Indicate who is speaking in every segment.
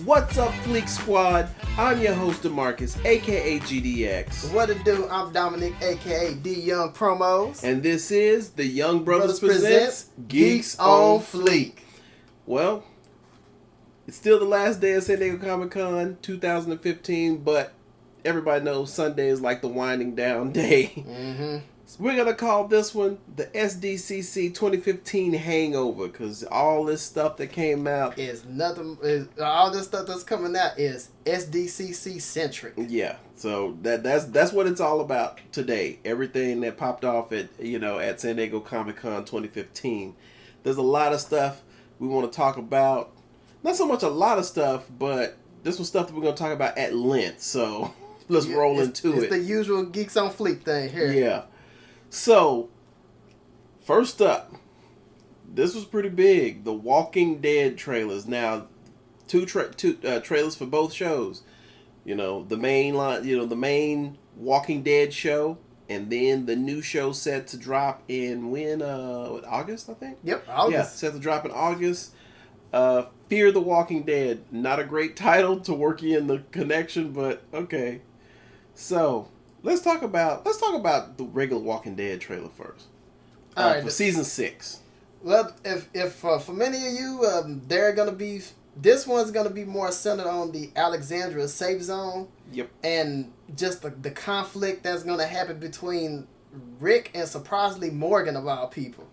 Speaker 1: What's up, Fleek Squad? I'm your host, DeMarcus, aka GDX.
Speaker 2: What it do? I'm Dominic, aka D Young Promos.
Speaker 1: And this is the Young Brothers Presents Geeks on Fleek. Well, it's still the last day of San Diego Comic-Con 2015, but everybody knows Sunday is like the winding down day.
Speaker 2: Mm-hmm.
Speaker 1: So we're going to call this one the SDCC 2015 Hangover, because all this stuff that came out
Speaker 2: all this stuff that's coming out is SDCC centric.
Speaker 1: Yeah, so that's what it's all about today. Everything that popped off at San Diego Comic-Con 2015. There's a lot of stuff we want to talk about. Not so much a lot of stuff, but this was stuff that we're going to talk about at length. So let's roll into it.
Speaker 2: It's the usual Geeks on Fleek thing here.
Speaker 1: Yeah. So, first up, this was pretty big. The Walking Dead trailers. Now, two trailers for both shows. The main line. The main Walking Dead show, and then the new show set to drop in August, I think.
Speaker 2: Yep, August.
Speaker 1: Yeah, set to drop in August. Fear the Walking Dead. Not a great title to work in the connection, but okay. So. Let's talk about the regular Walking Dead trailer first.
Speaker 2: All right,
Speaker 1: for season 6.
Speaker 2: Well, if for many of you, this one's gonna be more centered on the Alexandria safe zone.
Speaker 1: Yep. And
Speaker 2: just the conflict that's gonna happen between Rick and surprisingly Morgan of all people.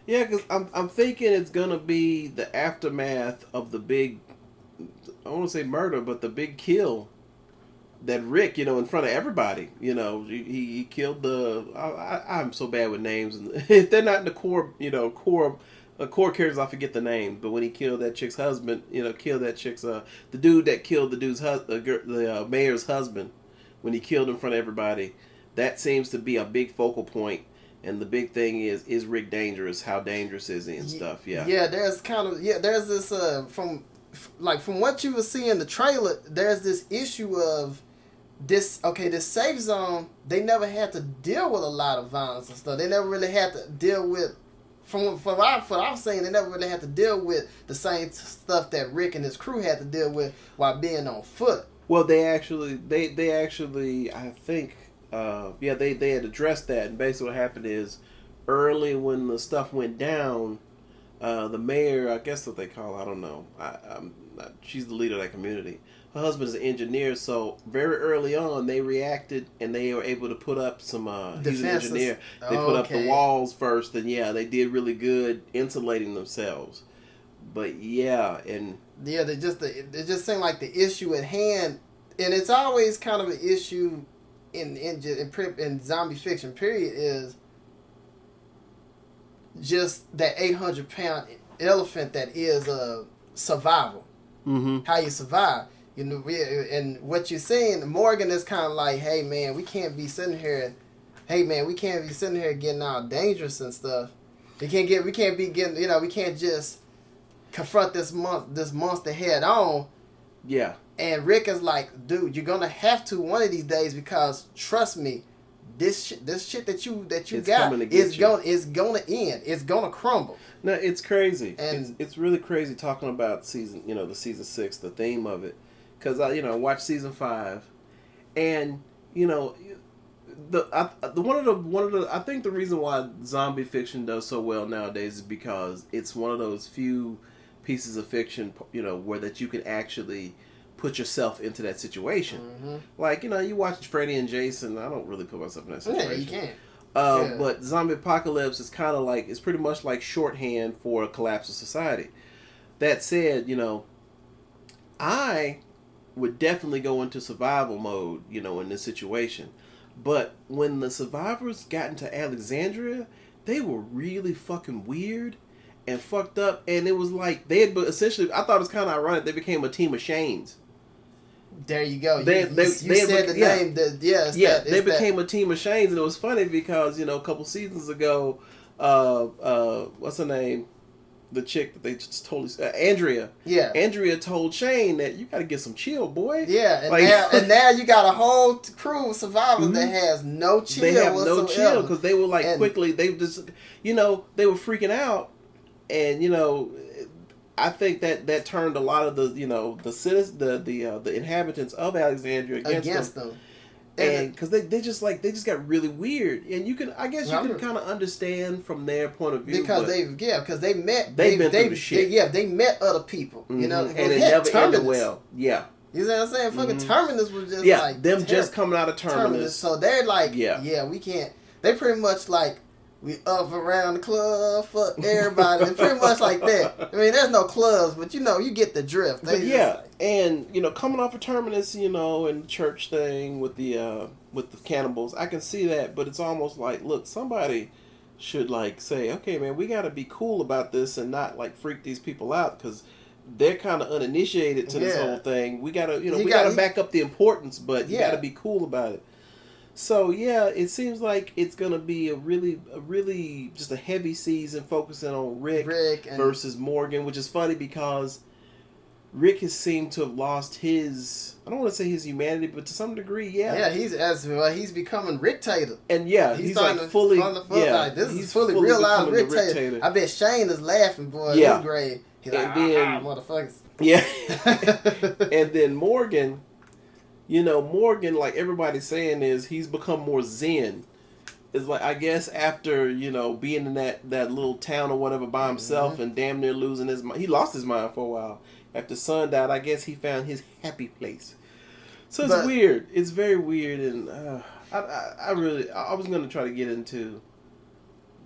Speaker 1: Yeah, because I'm thinking it's gonna be the aftermath of the big, I don't want to say murder, but the big kill. That Rick, in front of everybody, he killed I'm so bad with names, and if they're not in the core characters, I forget the name. But when he killed that chick's husband, the dude that killed the dude's the mayor's husband, when he killed in front of everybody, that seems to be a big focal point. And the big thing is Rick dangerous? How dangerous is he and stuff? Yeah.
Speaker 2: Yeah, there's this from what you were seeing in the trailer, there's this issue of this safe zone. They never had to deal with a lot of violence and stuff. They never really had to deal with, from what I'm saying, they never really had to deal with the same stuff that Rick and his crew had to deal with while being on foot.
Speaker 1: Well, they actually I think they had addressed that, and basically what happened is early when the stuff went down, the mayor, I guess what they call, I don't know, she's the leader of that community. Her husband is an engineer, so very early on they reacted and they were able to put up some. He's an engineer. They put up the walls first, and they did really good insulating themselves. But it just seemed like the issue at hand, and it's always kind of an issue in zombie fiction. Period, is just that 800-pound elephant that is survival. Mm-hmm.
Speaker 2: How you survive. And what you're saying, Morgan is kind of like, hey man, we can't be sitting here getting all dangerous and stuff. We can't just confront this monster head on.
Speaker 1: Yeah.
Speaker 2: And Rick is like, dude, you're gonna have to one of these days, because trust me, this shit that you got is gonna end. It's gonna crumble.
Speaker 1: No, it's crazy. And it's really crazy talking about the season 6, the theme of it. Because I watched season 5, and I think the reason why zombie fiction does so well nowadays is because it's one of those few pieces of fiction where that you can actually put yourself into that situation.
Speaker 2: Mm-hmm.
Speaker 1: Like you watch Freddy and Jason. I don't really put myself in that situation.
Speaker 2: Yeah, you can't.
Speaker 1: But zombie apocalypse is kind of like, it's pretty much like shorthand for a collapse of society. That said, I would definitely go into survival mode, in this situation. But when the survivors got into Alexandria, they were really fucking weird and fucked up. And it was like, they had essentially, I thought it was kind of ironic, they became a team of Shanes.
Speaker 2: There you go.
Speaker 1: They
Speaker 2: said the name.
Speaker 1: They became a team of Shanes, and it was funny because, a couple seasons ago, what's her name? The chick that they just totally Andrea.
Speaker 2: Yeah.
Speaker 1: Andrea told Shane that you got to get some chill, boy.
Speaker 2: Yeah, and now you got a whole crew of survivors mm-hmm. that has no chill.
Speaker 1: They have
Speaker 2: whatsoever.
Speaker 1: no chill because they were quickly. They just they were freaking out, and I think that turned a lot of the the citizens, the inhabitants of Alexandria against them. And because they just got really weird, and you can kind of understand from their point of view
Speaker 2: because they met
Speaker 1: they've been through the shit.
Speaker 2: They met other people,
Speaker 1: mm-hmm.
Speaker 2: you know,
Speaker 1: and it never ended well. Yeah,
Speaker 2: you know what I'm saying? Fucking Terminus was just like
Speaker 1: them just coming out of Terminus.
Speaker 2: So they're like, we can't. They pretty much like we up around the club, fuck everybody. It's pretty much like that. I mean, there's no clubs, but you get the drift.
Speaker 1: And coming off of Terminus, and the church thing with the cannibals, I can see that, but it's almost like, look, somebody should like say, okay, man, we got to be cool about this and not like freak these people out because they're kind of uninitiated to this whole thing. We gotta, we gotta back up the importance, but you gotta be cool about it. So it seems like it's gonna be a really just a heavy season focusing on Rick versus Morgan, which is funny because Rick has seemed to have lost his, I don't want to say his humanity, but to some degree,
Speaker 2: he's becoming Rick-tator.
Speaker 1: And he's like fully,
Speaker 2: this is fully realized Rick-tator. I bet Shane is laughing, boy, in his grave. He's like, motherfuckers.
Speaker 1: Yeah. And then Morgan, Morgan, like everybody's saying, is he's become more zen. It's like, I guess after, being in that little town or whatever by himself and damn near losing his mind. He lost his mind for a while. After son died, I guess he found his happy place. So it's weird. It's very weird. And I was going to try to get into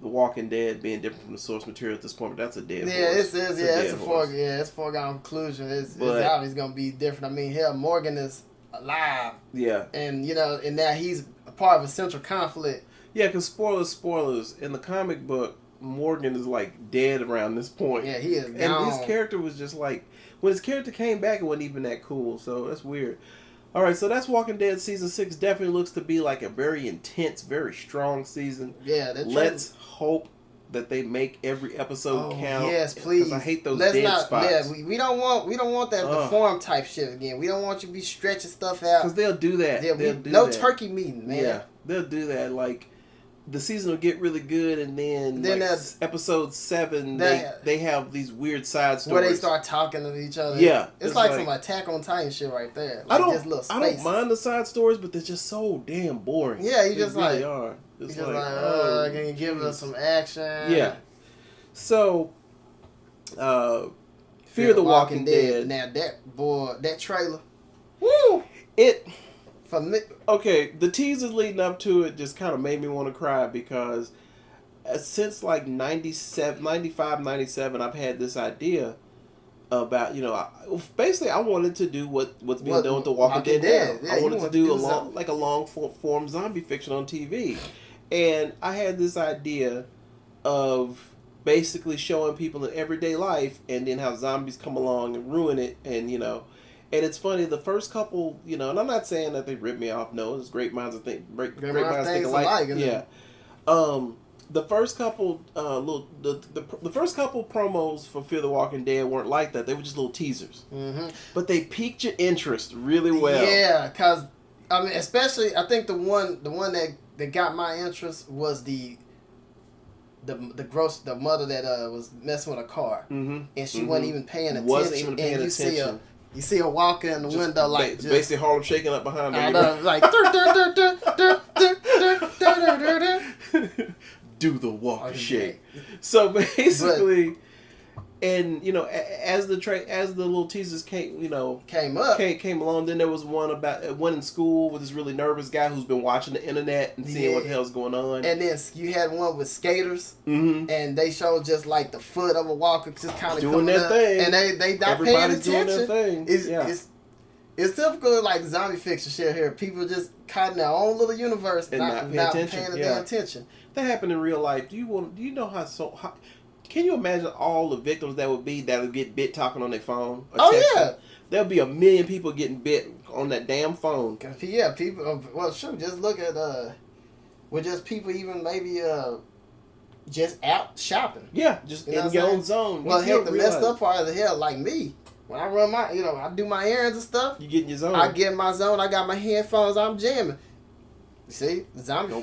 Speaker 1: The Walking Dead being different from the source material at this point, but that's a dead horse.
Speaker 2: It's a foregone conclusion. It's obviously going to be different. I mean, hell, Morgan is alive.
Speaker 1: Yeah.
Speaker 2: And, and now he's a part of a central conflict.
Speaker 1: Yeah, because spoilers, in the comic book, Morgan is like dead around this point.
Speaker 2: Yeah, he is gone.
Speaker 1: And his character was just like, when his character came back, it wasn't even that cool, so that's weird. Alright, so that's Walking Dead Season 6. Definitely looks to be like a very intense, very strong season.
Speaker 2: Yeah,
Speaker 1: let's hope that they make every episode count.
Speaker 2: Yes, please.
Speaker 1: Because I hate those dead spots.
Speaker 2: Yeah, we don't want that deformed type shit again. We don't want you to be stretching stuff out.
Speaker 1: Because they'll do that.
Speaker 2: No turkey meeting, man.
Speaker 1: Yeah, they'll do that. Like, the season will get really good, and then episode 7, they have these weird side stories
Speaker 2: where they start talking to each other.
Speaker 1: Yeah,
Speaker 2: it's like some Attack on Titan shit right there. Like,
Speaker 1: I don't mind the side stories, but they're just so damn boring.
Speaker 2: Yeah,
Speaker 1: they really are. It's like,
Speaker 2: can you give us some action?
Speaker 1: Yeah. So, Fear the Walking Dead.
Speaker 2: Now that trailer, woo!
Speaker 1: Okay, the teasers leading up to it just kind of made me want to cry because since like 95, 97, I've had this idea about, basically I wanted to do what's being done with The Walking Dead now. I wanted to do a long form zombie fiction on TV. And I had this idea of basically showing people in everyday life and then how zombies come along and ruin it and, And it's funny, the first couple, and I'm not saying that they ripped me off. No, it's great minds think alike. Yeah. The first couple the first couple promos for Fear the Walking Dead weren't like that. They were just little teasers. Mm-hmm. But they piqued your interest really well.
Speaker 2: Yeah, because I mean, especially I think the one that got my interest was the mother that was messing with a car, and she wasn't even paying attention. You see her walking in the window like
Speaker 1: basically Harlem shaking up behind her.
Speaker 2: Like
Speaker 1: do the walk shake. So basically, as the little teasers came along, then there was one in school with this really nervous guy who's been watching the internet and seeing what the hell's going on.
Speaker 2: And then you had one with skaters, and they showed just like the foot of a walker just kind of
Speaker 1: doing their thing,
Speaker 2: and they not
Speaker 1: Everybody's
Speaker 2: paying attention.
Speaker 1: Doing their thing.
Speaker 2: It's typical like zombie fiction shit here. People just caught in their own little universe, and not paying attention.
Speaker 1: That happened in real life. Do you know how can you imagine all the victims that would get bit talking on their phone?
Speaker 2: Yeah.
Speaker 1: There'll be 1 million people getting bit on that damn phone.
Speaker 2: Yeah, people. Well, sure. Just look at just people even maybe just out shopping.
Speaker 1: Yeah, just in your own zone.
Speaker 2: Well, the messed up part of the hell, like me. When I run I do my errands and stuff.
Speaker 1: You get in your zone.
Speaker 2: I get in my zone. I got my headphones. I'm jamming. You see, in the zombie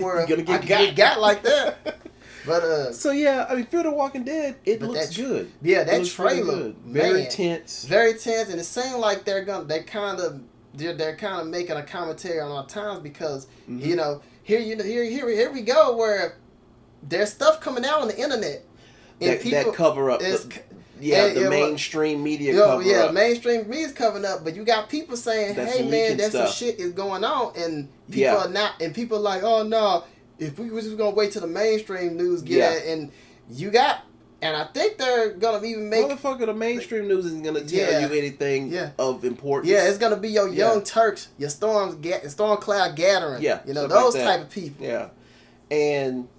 Speaker 2: world,
Speaker 1: you're gonna
Speaker 2: get got like that. But
Speaker 1: so yeah, I mean, Fear the Walking Dead, it looks good.
Speaker 2: Yeah, that trailer,
Speaker 1: really very tense,
Speaker 2: very tense, and it seems like they're kind of making a commentary on our times because you know here we go where there's stuff coming out on the internet and
Speaker 1: that cover up. The mainstream media cover up.
Speaker 2: Mainstream media's covering up, but you got people saying, "Hey man, there's some shit is going on," and people are not, and people are like, "Oh no, if we was just gonna wait till the mainstream news get it," and you got, and I think they're gonna even make
Speaker 1: motherfucker. The mainstream news isn't gonna tell you anything of importance.
Speaker 2: Yeah, it's gonna be your Young Turks, your Storm Cloud Gathering. Yeah, you know those type of people.
Speaker 1: Yeah, and.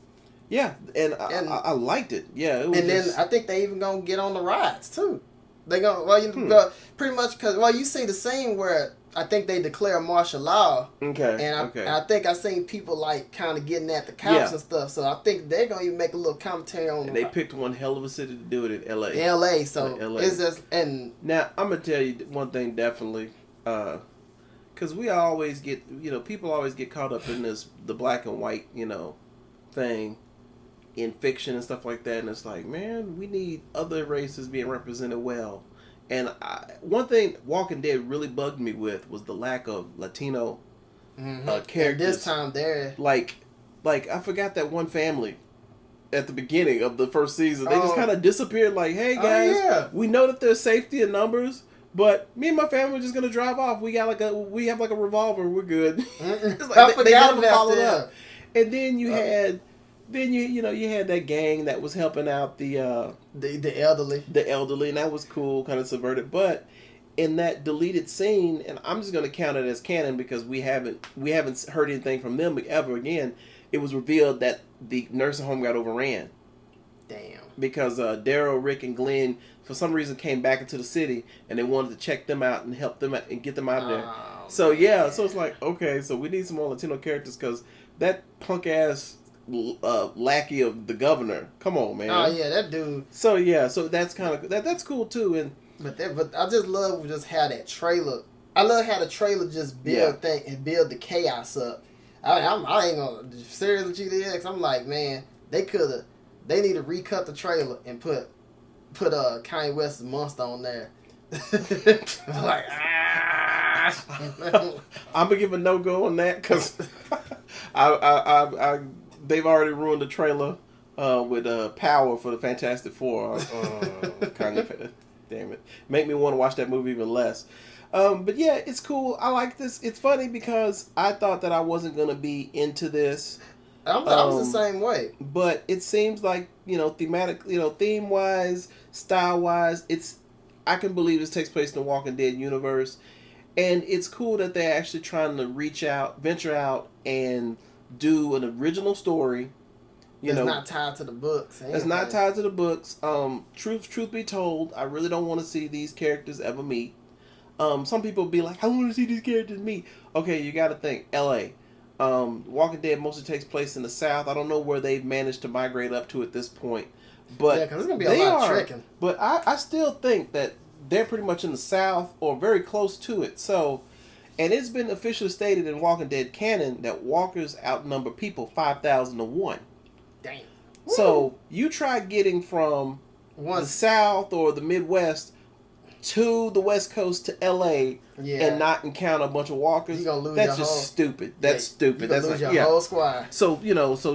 Speaker 1: Yeah, and I liked it. Yeah, it was
Speaker 2: and then I think they even gonna get on the rides too. They gonna pretty much because you see the scene where I think they declare martial law.
Speaker 1: Okay.
Speaker 2: And I think I seen people like kind of getting at the cops and stuff. So I think they're gonna even make a little commentary on.
Speaker 1: And they picked one hell of a city to do it in L.A.
Speaker 2: L.A. So it's just
Speaker 1: now I'm gonna tell you one thing definitely, because we always get people always get caught up in the black and white thing. In fiction and stuff like that, and it's like, man, we need other races being represented well. And one thing Walking Dead really bugged me with was the lack of Latino characters.
Speaker 2: And this time they're
Speaker 1: like I forgot that one family at the beginning of the first season. They just kind of disappeared. Like, hey guys, we know that there's safety in numbers, but me and my family are just gonna drive off. We have like a revolver. We're good. It's like they never followed up. And then you had. Then you had that gang that was helping out the elderly, and that was cool, kind of subverted. But in that deleted scene, and I'm just going to count it as canon because we haven't heard anything from them ever again. It was revealed that the nursing home got overran.
Speaker 2: Damn.
Speaker 1: Because Daryl, Rick, and Glenn for some reason came back into the city, and they wanted to check them out and help them out and get them out of there. So so it's like, okay, so we need some more Latino characters because that punk ass lackey of the governor. Come on, man.
Speaker 2: Oh yeah, that dude.
Speaker 1: So that's kind of that's cool too. And
Speaker 2: but I just love how that trailer. I love how the trailer just build the chaos up. I ain't gonna seriously GDX. I'm like, man, they need to recut the trailer and put Kanye West's Monster on there. Like
Speaker 1: I'm gonna give a no go on that because I they've already ruined the trailer with Power for the Fantastic Four. Damn it. Make me want to watch that movie even less. But yeah, it's cool. I like this. It's funny because I thought that I wasn't going to be into this.
Speaker 2: I was the same way.
Speaker 1: But it seems like, thematic, theme-wise, style-wise, I can believe this takes place in the Walking Dead universe. And it's cool that they're actually trying to venture out, and do an original story.
Speaker 2: It's not tied to the books.
Speaker 1: It's not tied to the books. Truth be told, I really don't want to see these characters ever meet. Some people be like, I want to see these characters meet. Okay, you got to think, L.A. Walking Dead mostly takes place in the South. I don't know where they've managed to migrate up to at this point. But
Speaker 2: yeah, because there's going to be a lot of tricking.
Speaker 1: But I still think that they're pretty much in the South or very close to it. So... And it's been officially stated in Walking Dead canon that walkers outnumber people 5,000 to 1.
Speaker 2: Damn.
Speaker 1: So you try getting from the South or the Midwest to the West Coast to L.A. And not encounter a bunch of walkers.
Speaker 2: You're gonna lose
Speaker 1: That's just stupid. That's stupid.
Speaker 2: You're gonna lose your whole squad.
Speaker 1: So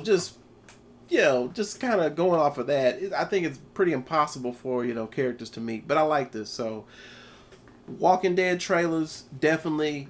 Speaker 1: just kind of going off of that, I think it's pretty impossible for characters to meet. But I like this. So. Walking Dead trailers definitely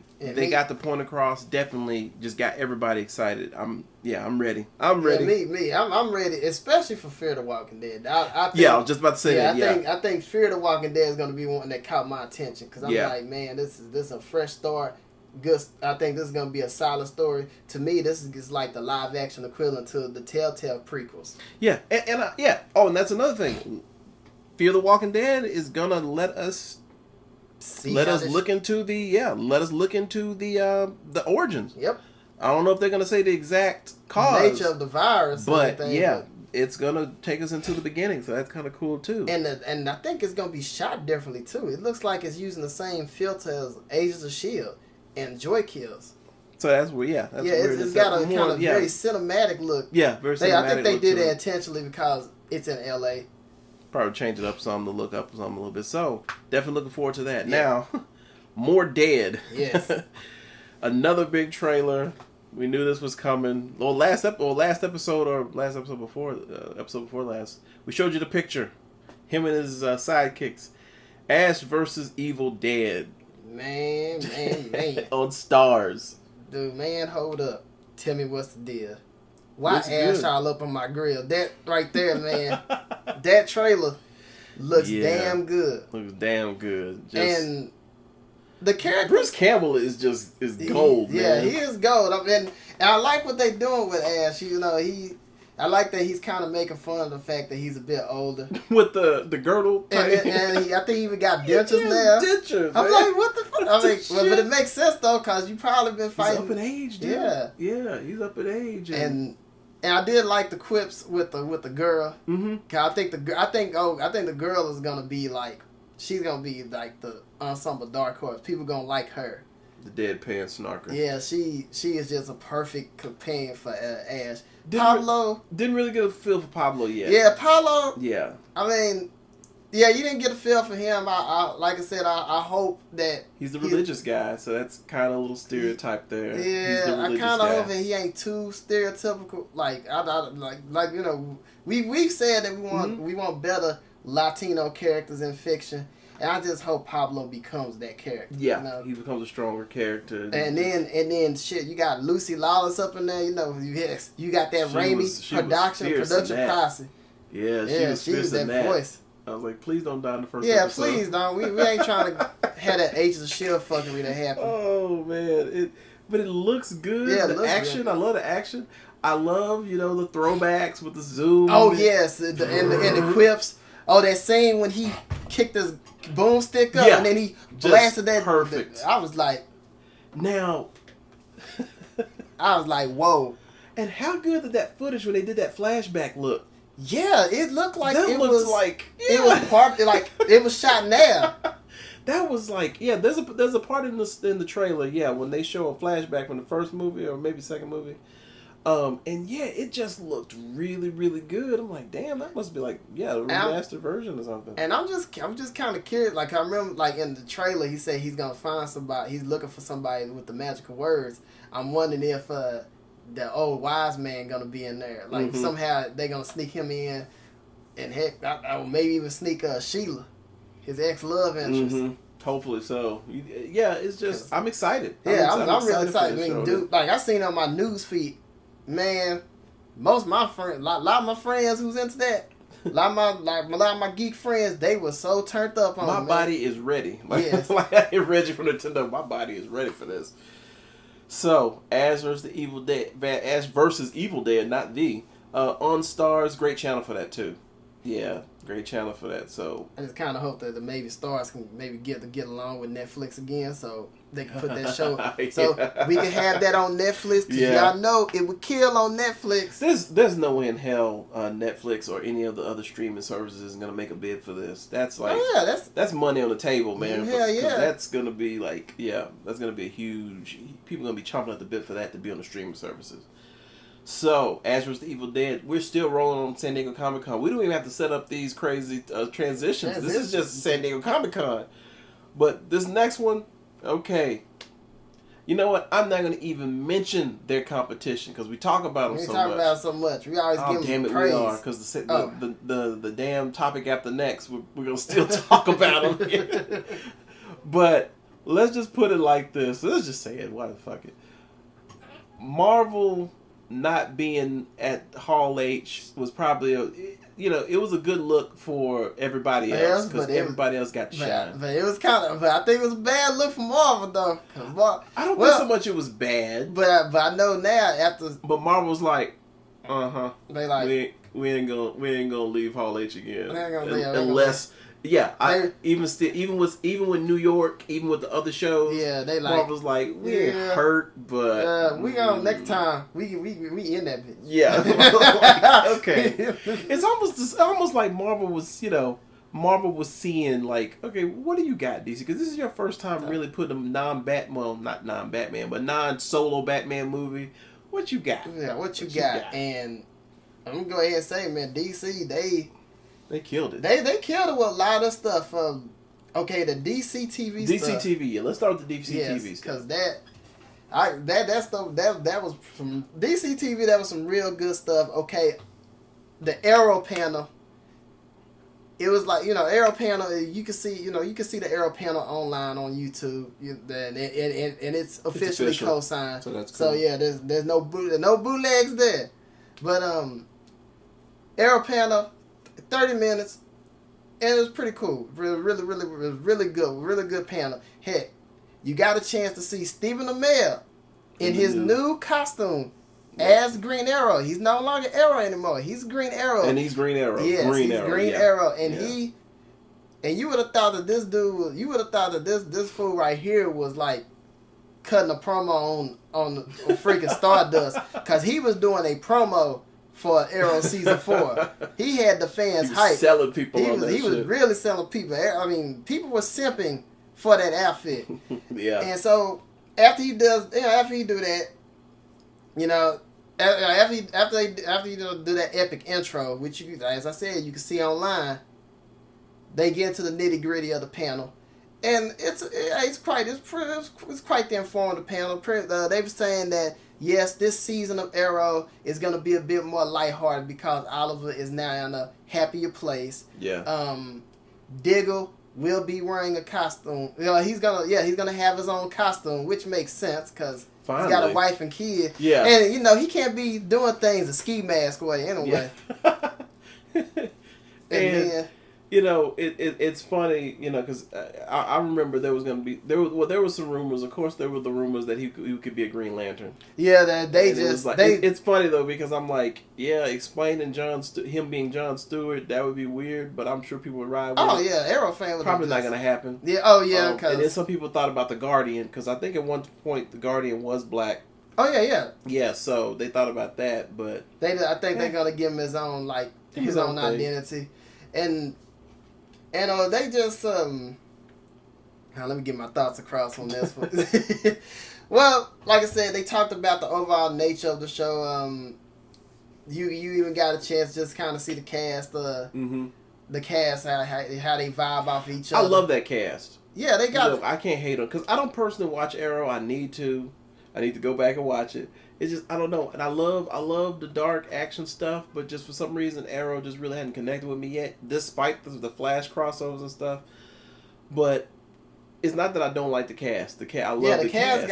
Speaker 1: got the point across. Definitely just got everybody excited. I'm ready. I'm ready.
Speaker 2: I'm ready, especially for Fear the Walking Dead. I
Speaker 1: was just about to say that.
Speaker 2: I think Fear the Walking Dead is going to be one that caught my attention because I'm like, man, this is a fresh start. Good. I think this is going to be a solid story. To me, this is like the live action equivalent to the Telltale prequels.
Speaker 1: Yeah, and that's another thing. Fear the Walking Dead is gonna let us. Let us look into the origins.
Speaker 2: Yep.
Speaker 1: I don't know if they're gonna say the exact cause,
Speaker 2: nature of the virus,
Speaker 1: but it's gonna take us into the beginning, so that's kind of cool too.
Speaker 2: And I think it's gonna be shot differently too. It looks like it's using the same filter as Agents of S.H.I.E.L.D. and Joy Kills.
Speaker 1: So that's where, that's weird.
Speaker 2: It's got a kind of very cinematic look.
Speaker 1: Yeah, very cinematic.
Speaker 2: I think they did it intentionally because it's in LA.
Speaker 1: Probably change it up some to look up something a little bit. So definitely looking forward to that. Yeah. Now, more Dead.
Speaker 2: Yes.
Speaker 1: Another big trailer. We knew this was coming. Well, last episode before last, we showed you the picture. Him and his sidekicks. Ash versus Evil Dead.
Speaker 2: Man.
Speaker 1: On Stars.
Speaker 2: Dude, man, hold up. Tell me what's the deal. Why Ash all up on my grill? That right there, man. That trailer looks damn good.
Speaker 1: Looks damn good.
Speaker 2: And the character
Speaker 1: Bruce Campbell is gold, man.
Speaker 2: Yeah, he is gold. And I like what they doing with Ash. You know, I like that he's kind of making fun of the fact that he's a bit older.
Speaker 1: With the girdle.
Speaker 2: And I think he even got dentures now.
Speaker 1: Dentures,
Speaker 2: I'm like, what the fuck? I mean, but it makes sense, though, because you probably been fighting.
Speaker 1: He's up in age, dude. Yeah, he's up in age.
Speaker 2: And I did like the quips with the girl. Mm-hmm. Cause I think the girl is gonna be like, she's gonna be like the ensemble dark horse. People gonna like her.
Speaker 1: The deadpan snarker.
Speaker 2: Yeah, she is just a perfect companion for Ash.
Speaker 1: Pablo didn't really get a feel for Pablo yet.
Speaker 2: Yeah, Pablo.
Speaker 1: Yeah.
Speaker 2: I mean, yeah, you didn't get a feel for him. I like I said, I hope that
Speaker 1: he's the religious guy, so that's kind of a little stereotype there.
Speaker 2: Yeah, I kind of hope that he ain't too stereotypical. Like you know, we've said that we want better Latino characters in fiction. And I just hope Pablo becomes that character.
Speaker 1: Yeah,
Speaker 2: you know?
Speaker 1: He becomes a stronger character.
Speaker 2: And then shit, you got Lucy Lawless up in there. You know, you got that Raimi production posse.
Speaker 1: Yeah, she was that voice. I was like, please don't die in the first episode.
Speaker 2: Yeah, please don't. We ain't trying to have that Agents of S.H.I.E.L.D. fuckery that happen.
Speaker 1: Oh man, but it looks good.
Speaker 2: Yeah,
Speaker 1: the action, I love the action. I love the throwbacks with the zoom.
Speaker 2: Oh yes, and the quips. Oh, that scene when he kicked his boomstick up and then he blasted that.
Speaker 1: Perfect.
Speaker 2: I was like,
Speaker 1: now.
Speaker 2: I was like, whoa.
Speaker 1: And how good did that footage when they did that flashback look?
Speaker 2: Yeah, it looked like
Speaker 1: it was
Speaker 2: shot now.
Speaker 1: That was like, there's a part in the trailer, when they show a flashback from the first movie or maybe second movie. And it just looked really, really good. I'm like, damn, that must be like, a remastered version or something.
Speaker 2: And I'm just kind of curious. Like, I remember, like, in the trailer, he said he's gonna find somebody. He's looking for somebody with the magical words. I'm wondering if the old wise man gonna be in there. Like, somehow they gonna sneak him in, and heck, I maybe even sneak Sheila, his ex-love interest.
Speaker 1: Mm-hmm. Hopefully so. Yeah, it's just, I'm excited.
Speaker 2: I'm really excited. I mean, dude, like, I seen on my news feed. Man, most of my friends, a lot of my friends who's into that, a lot of my geek friends, they were so turned up on
Speaker 1: my
Speaker 2: it, man.
Speaker 1: body is ready.
Speaker 2: Yes.
Speaker 1: Like I ain't ready for Nintendo. My body is ready for this. So, Ash versus Evil Dead, not the on Stars, great channel for that too. Yeah, great channel for that. So
Speaker 2: I just kind of hope that maybe Stars can maybe get along with Netflix again, so they can put that show, so we can have that on Netflix. Cause y'all know it would kill on Netflix.
Speaker 1: There's no way in hell Netflix or any of the other streaming services is gonna make a bid for this. That's like that's money on the table, man. That's gonna be like that's gonna be a huge. People gonna be chomping at the bit for that to be on the streaming services. So, Ash vs. the Evil Dead, we're still rolling on San Diego Comic-Con. We don't even have to set up these crazy transitions. This is just San Diego Comic-Con. But this next one, okay. You know what? I'm not going to even mention their competition because we talk about them so much.
Speaker 2: We talk about so much. We always give them praise.
Speaker 1: We are, because the damn topic after next, we're going to still talk about them. But let's just put it like this. Let's just say it. Why the fuck it? Marvel not being at Hall H was probably it was a good look for everybody else because everybody else got to shine.
Speaker 2: But it was but I think it was a bad look for Marvel though.
Speaker 1: I don't think so much it was bad,
Speaker 2: but I know now after.
Speaker 1: But Marvel's like, they like we ain't gonna leave Hall H again unless. Yeah, even with New York, even with the other shows,
Speaker 2: they like
Speaker 1: Marvel's like we're hurt, but
Speaker 2: we gonna next time we in that bitch.
Speaker 1: Yeah, like, okay. It's almost like Marvel was Marvel was seeing like, okay, what do you got, DC? Because this is your first time really putting a not non-Batman, but non-solo Batman movie. What you got?
Speaker 2: Yeah, what you got? And I'm gonna go ahead and say, man, DC,
Speaker 1: they killed it.
Speaker 2: They killed it with a lot of stuff. Okay, the DC TV stuff.
Speaker 1: DC TV, yeah. Let's start with the DC TV
Speaker 2: stuff. Because that stuff that was from DC TV. That was some real good stuff. Okay, the Arrow panel. It was like, Arrow panel. You can see the Arrow panel online on YouTube, and it's officially co-signed. So that's cool. So yeah, there's no bootlegs there, but Arrow panel, 30 minutes, and it was pretty cool. Really good panel. Heck, you got a chance to see Stephen Amell in his new costume. As Green Arrow. He's no longer Arrow anymore. He's Green Arrow.
Speaker 1: And he's Green Arrow.
Speaker 2: Yes, Green Arrow. And you would have thought that this dude, this fool right here was like cutting a promo on freaking Stardust. Because he was doing a promo for Arrow Season 4. He had the fans hyped.
Speaker 1: Selling people
Speaker 2: He was really selling people. I mean, people were simping for that outfit.
Speaker 1: Yeah.
Speaker 2: And so, after he do that, after you do that epic intro, which as I said, you can see online, they get into the nitty gritty of the panel, and it's quite the informative panel. They were saying that yes, this season of Arrow is gonna be a bit more lighthearted because Oliver is now in a happier place.
Speaker 1: Yeah.
Speaker 2: Diggle will be wearing a costume. He's gonna have his own costume, which makes sense because he's got a wife and kid.
Speaker 1: Yeah.
Speaker 2: And he can't be doing things a ski mask way anyway.
Speaker 1: Yeah. and then, it's funny, because I remember there was going to be there were some rumors. Of course, there were the rumors that he could be a Green Lantern.
Speaker 2: Yeah,
Speaker 1: it's funny though because I'm like, yeah, explaining him being Jon Stewart, that would be weird, but I'm sure people would ride with it.
Speaker 2: Oh yeah, Arrow fan would
Speaker 1: probably not going to happen.
Speaker 2: Yeah. Oh yeah.
Speaker 1: And then some people thought about the Guardian because I think at one point the Guardian was black.
Speaker 2: Oh yeah.
Speaker 1: Yeah, so they thought about that, but
Speaker 2: I think they're gonna give him his own identity, and they just now let me get my thoughts across on this one. Well, like I said, they talked about the overall nature of the show. You even got a chance to just kind of see the cast. The cast how they vibe off each other.
Speaker 1: I love that cast.
Speaker 2: Yeah, they got.
Speaker 1: I can't hate them because I don't personally watch Arrow. I need to go back and watch it. It's just I don't know, and I love the dark action stuff, but just for some reason Arrow just really hadn't connected with me yet, despite the Flash crossovers and stuff. But it's not that I don't like the cast. I love the cast.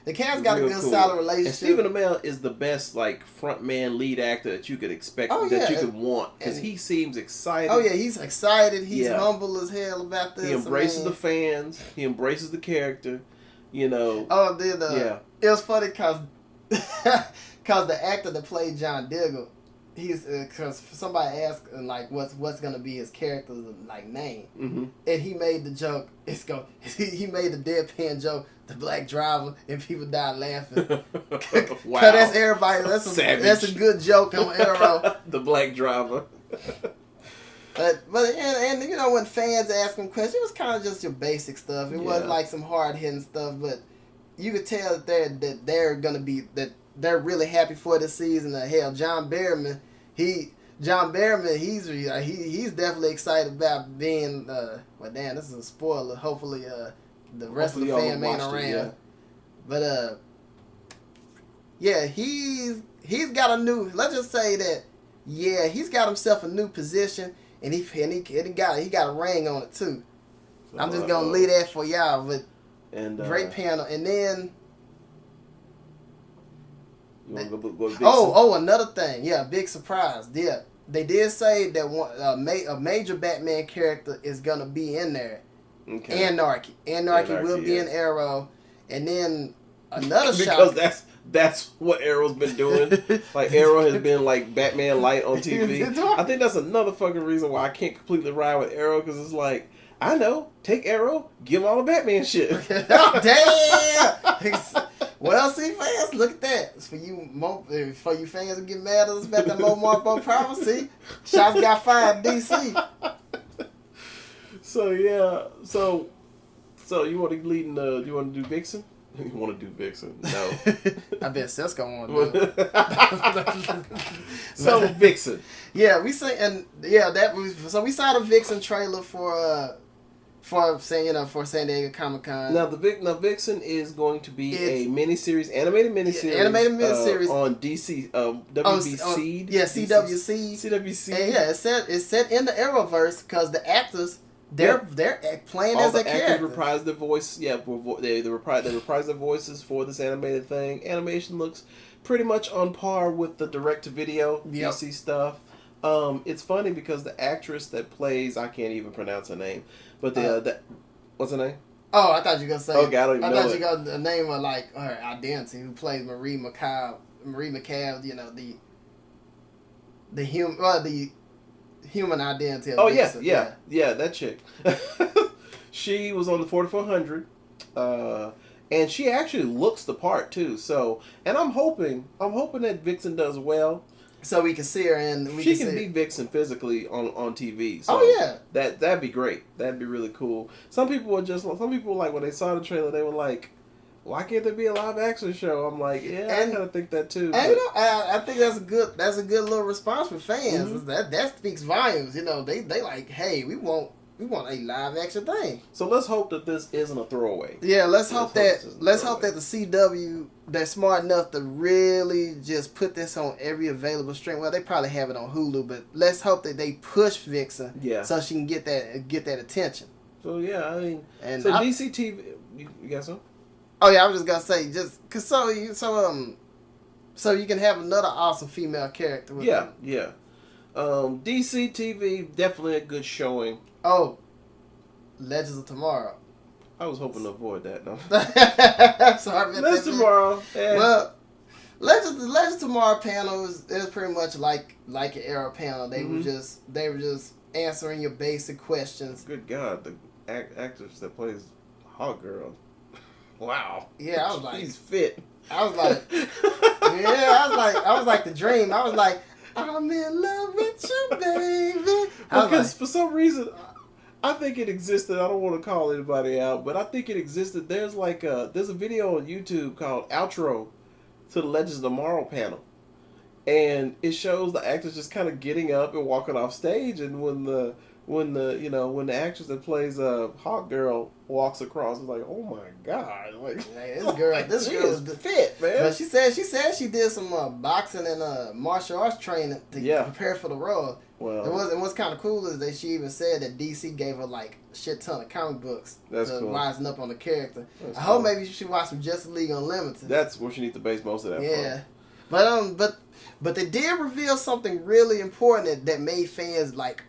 Speaker 2: The cast got a good solid relationship.
Speaker 1: And Stephen Amell is the best front man lead actor that you could expect, that you could want, because he seems excited.
Speaker 2: Oh yeah, he's excited. He's humble as hell about this.
Speaker 1: He embraces the fans. He embraces the character. It was funny because the actor that played John Diggle, he's because somebody asked what's gonna be his character's name, and he made the joke. He made the deadpan joke, the black driver, and people died laughing. Wow,
Speaker 2: that's everybody. That's a good joke on Arrow.
Speaker 1: The black driver.
Speaker 2: But when fans ask him questions, it was kind of just your basic stuff. It wasn't like some hard hitting stuff, but you could tell that they're really happy for this season. Hell, John Barrowman, he's definitely excited about being. This is a spoiler. Hopefully, the rest of the fam ain't around. But he's got a new. Let's just say that. Yeah, he's got himself a new position. And he got a ring on it too. So, I'm just gonna leave that for y'all, but great panel. And then another thing, big surprise. Yeah, they did say that a major Batman character is gonna be in there. Okay. Anarchy will be in Arrow, and then another
Speaker 1: because that's what Arrow's been doing. Arrow has been Batman Light on TV. I think that's another fucking reason why I can't completely ride with Arrow, because it's I know, take Arrow, give him all the Batman shit.
Speaker 2: Damn! Well, see, fans, look at that. It's for you fans who get mad at us about that Mo Marpo prophecy, shots got fired DC.
Speaker 1: So yeah, so you want to lead in the? You want to do Vixen? You want to do Vixen? No.
Speaker 2: I bet Cisco want to do it.
Speaker 1: So Vixen.
Speaker 2: Yeah, we say, and yeah, that was so we saw the Vixen trailer for San Diego Comic-Con.
Speaker 1: Now Vixen is going to be a miniseries, animated miniseries, on DC WB Seed.
Speaker 2: Yeah, CWC.
Speaker 1: CWC.
Speaker 2: And yeah, it's set in the Arrowverse because the actors they're playing
Speaker 1: all
Speaker 2: as
Speaker 1: the
Speaker 2: a character.
Speaker 1: actors reprise their voice. Yeah, they reprise their voices for this animated thing. Animation looks pretty much on par with the direct-to-video DC stuff. It's funny because the actress that plays, I can't even pronounce her name, but what's her name?
Speaker 2: Oh, I thought you were gonna say.
Speaker 1: Okay, I don't even know.
Speaker 2: I thought you got the name of like her identity, who plays Marie McCall. You know, the human identity. Of
Speaker 1: yeah, that chick. She was on the 4400, and she actually looks the part too. So, and I'm hoping that Vixen does well.
Speaker 2: So we can see her and
Speaker 1: she can be Vixen physically on TV. So that'd be great. That'd be really cool. Some people like when they saw the trailer, they were like, "Why can't there be a live action show?" I'm like, I kind of think that too.
Speaker 2: And I think that's a good little response from fans. Mm-hmm. That speaks volumes. You know, they like, hey, we want a live action thing.
Speaker 1: So let's hope that this isn't a throwaway.
Speaker 2: Yeah, let's hope that the CW, they're smart enough to really just put this on every available stream. Well, they probably have it on Hulu, but let's hope that they push Vixen so she can get that attention.
Speaker 1: So yeah, I mean, DC TV, you got some?
Speaker 2: Oh yeah, I was just gonna say so you can have another awesome female character. With them.
Speaker 1: Yeah. DC TV, definitely a good showing.
Speaker 2: Oh, Legends of Tomorrow.
Speaker 1: I was hoping to avoid that. No.
Speaker 2: Sorry,
Speaker 1: Legends of Tomorrow. Yeah.
Speaker 2: Well, Legends of Tomorrow panel is pretty much like an Arrow panel. They were just answering your basic questions.
Speaker 1: Good God, the actress that plays Hawk Girl. Wow.
Speaker 2: Yeah, I was like,
Speaker 1: he's fit.
Speaker 2: I was like, I was like the dream. I was like, I'm in love with you, baby.
Speaker 1: Because for some reason, I think it existed. I don't want to call anybody out, but I think it existed. There's a video on YouTube called Outro to the Legends of Tomorrow panel, and it shows the actors just kind of getting up and walking off stage, and when the actress that plays Hawk Girl walks across, it's like, oh my God, like
Speaker 2: this girl is
Speaker 1: fit, man.
Speaker 2: But she said she did some boxing and martial arts training to prepare for the role.
Speaker 1: Well,
Speaker 2: and what's kind of cool is that she even said that DC gave her like a shit ton of comic books to wisen up on the character. I hope maybe she should watch some Justice League Unlimited.
Speaker 1: That's where she needs to base most of that.
Speaker 2: Yeah, but they did reveal something really important that made fans like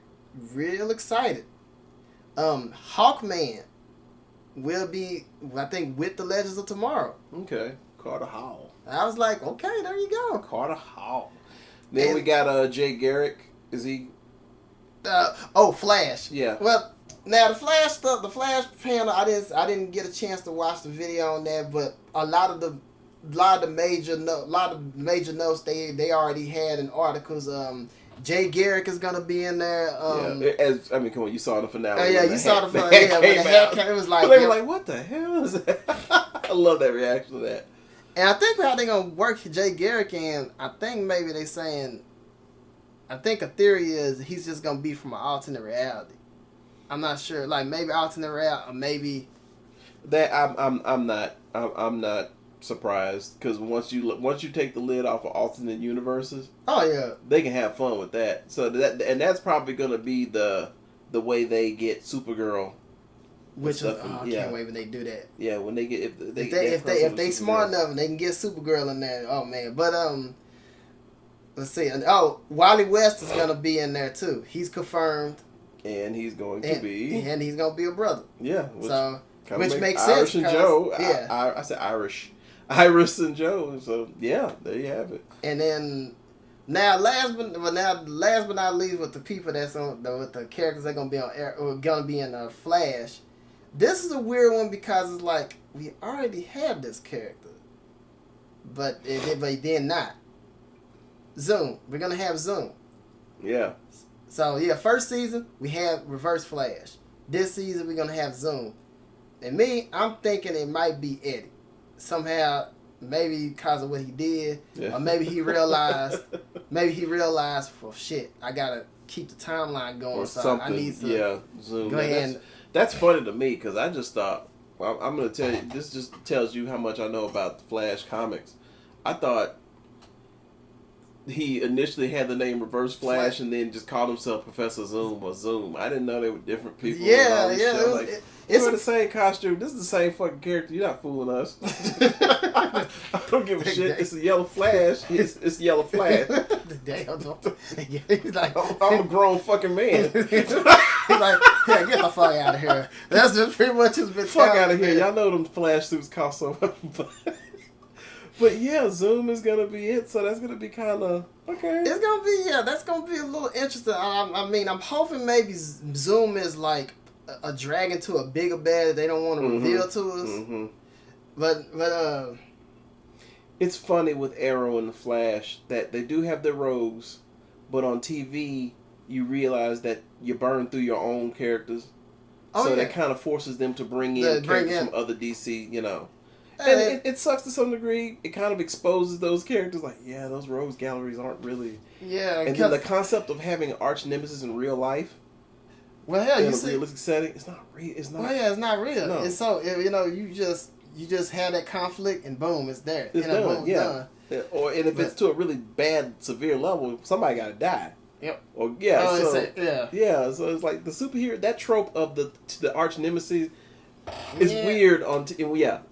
Speaker 2: real excited. Hawkman will be, I think, with the Legends of Tomorrow.
Speaker 1: Okay, Carter Hall.
Speaker 2: I was like, okay, there you go,
Speaker 1: Carter Hall. Then we got Jay Garrick. Is he?
Speaker 2: Flash.
Speaker 1: Yeah.
Speaker 2: Well, now the Flash panel, I didn't get a chance to watch the video on that, but a lot of the major notes they already had in articles. Jay Garrick is gonna be in there.
Speaker 1: Come on, you saw the finale.
Speaker 2: You saw the finale. Yeah, when the hat came, it was like,
Speaker 1: they were like, "What the hell is that?" I love that reaction to that.
Speaker 2: And I think how they gonna work Jay Garrick in, I think maybe they saying, I think a theory is he's just gonna be from an alternate reality. I'm not sure, like maybe alternate reality, or maybe
Speaker 1: that I'm not surprised, because once you take the lid off of alternate universes, they can have fun with that. So that's probably gonna be the way they get Supergirl.
Speaker 2: I can't wait when they do that.
Speaker 1: Yeah, when they get
Speaker 2: if they smart enough and they can get Supergirl in there. Oh man, but let's see. Wally West is gonna be in there too. He's confirmed,
Speaker 1: and he's going to be
Speaker 2: a brother.
Speaker 1: Yeah,
Speaker 2: which makes
Speaker 1: Irish
Speaker 2: sense.
Speaker 1: And Joe.
Speaker 2: Yeah,
Speaker 1: I said Irish. Iris and Joe. So yeah, there you have it.
Speaker 2: And then last but not least, with the people with the characters that are gonna be on air or gonna be in Flash. This is a weird one because it's like we already have this character, but it did not. Zoom. We're gonna have Zoom.
Speaker 1: Yeah.
Speaker 2: So first season we had Reverse Flash. this season we're gonna have Zoom. And me, I'm thinking it might be Eddie. Somehow, maybe because of what he did, or maybe he realized, well, shit, I gotta keep the timeline going,
Speaker 1: or
Speaker 2: so
Speaker 1: something.
Speaker 2: I need to
Speaker 1: Zoom.
Speaker 2: go ahead.
Speaker 1: That's funny to me because I just thought, well, I'm gonna tell you. This just tells you how much I know about the Flash comics. I thought he initially had the name Reverse Flash and then just called himself Professor Zoom or Zoom. I didn't know they were different people.
Speaker 2: Yeah.
Speaker 1: It's the same costume. This is the same fucking character. You're not fooling us. I don't give a shit. It's a yellow Flash. It's yellow Flash.
Speaker 2: He's like,
Speaker 1: I'm a grown fucking man.
Speaker 2: He's like, yeah, get the fuck out of here. That's just pretty much his mentality.
Speaker 1: Fuck out of here. Y'all know them Flash suits cost so much. But yeah, Zoom is gonna be it, so that's gonna be kind of okay.
Speaker 2: It's gonna be that's gonna be a little interesting. I mean, I'm hoping maybe Zoom is like a dragon to a bigger bad that they don't want to reveal to us. Mm-hmm. But
Speaker 1: it's funny with Arrow and the Flash that they do have their rogues, but on TV you realize that you burn through your own characters, so that kind of forces them to bring in characters from other DC, you know. And it sucks to some degree. It kind of exposes those characters, like, yeah, those rogues galleries aren't really.
Speaker 2: Yeah,
Speaker 1: and then the concept of having an arch nemesis in real life.
Speaker 2: Well, hell,
Speaker 1: in a realistic setting, it's not real. It's not.
Speaker 2: Well, yeah, it's not real.
Speaker 1: No.
Speaker 2: It's so you just have that conflict and boom, it's there.
Speaker 1: It's done. Done. And if it's to a really bad, severe level, somebody got to die.
Speaker 2: Yep.
Speaker 1: Or so it's like the superhero, that trope of the arch nemesis. It's weird on it's weird.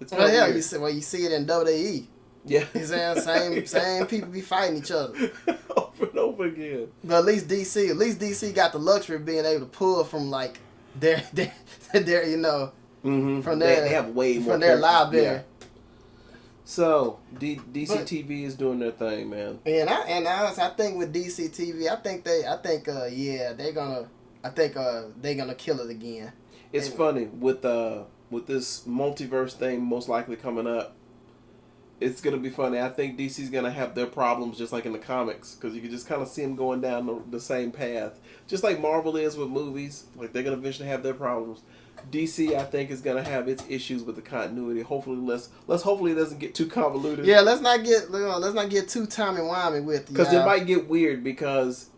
Speaker 2: You see it in WWE.
Speaker 1: Yeah.
Speaker 2: You saying same people be fighting each other
Speaker 1: over and over again.
Speaker 2: But at least DC got the luxury of being able to pull from like their you know from their
Speaker 1: they have way more
Speaker 2: from their library.
Speaker 1: Yeah. So DC TV is doing their thing, man.
Speaker 2: And honestly, I think with DC TV, I think they're gonna kill it again.
Speaker 1: It's funny with this multiverse thing most likely coming up. It's gonna be funny. I think DC's gonna have their problems just like in the comics because you can just kind of see them going down the same path, just like Marvel is with movies. Like they're gonna eventually have their problems. DC, I think, is gonna have its issues with the continuity. Hopefully, hopefully it doesn't get too convoluted.
Speaker 2: Yeah, let's not get too timey-wimey with it.
Speaker 1: Because it might get weird. Because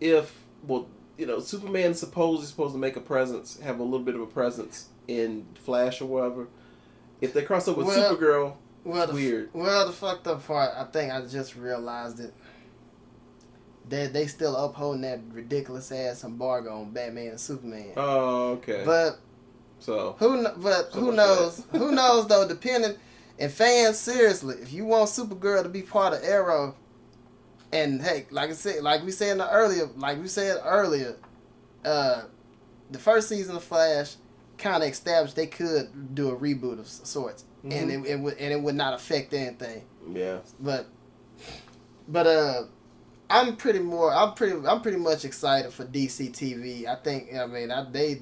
Speaker 1: Superman's supposed to make a presence, have a little bit of a presence in Flash or whatever. If they cross up with Supergirl, it's weird.
Speaker 2: Well, the fucked up part, I think I just realized it. They still upholding that ridiculous ass embargo on Batman and Superman.
Speaker 1: Oh, okay.
Speaker 2: But who knows? Who knows though? Depending, and fans, seriously, if you want Supergirl to be part of Arrow. And hey, like we said earlier, the first season of Flash kind of established they could do a reboot of sorts, and it would not affect anything.
Speaker 1: Yeah.
Speaker 2: But I'm pretty much excited for DC TV. I think they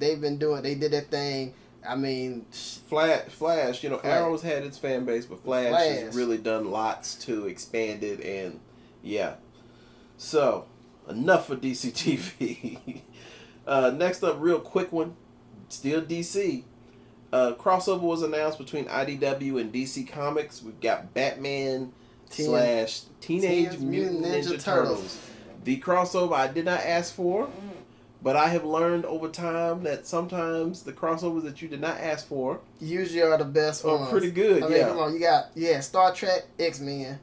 Speaker 2: did that thing. I mean,
Speaker 1: Flash. Arrow's had its fan base, but Flash has really done lots to expand it and. Yeah. So, enough for DC TV. Next up, real quick one. Still DC. Crossover was announced between IDW and DC Comics. We've got Batman / Teenage Mutant Ninja Turtles. The crossover I did not ask for, but I have learned over time that sometimes the crossovers that you did not ask for
Speaker 2: usually are the best ones.
Speaker 1: Pretty good,
Speaker 2: come on, you got Star Trek, X-Men.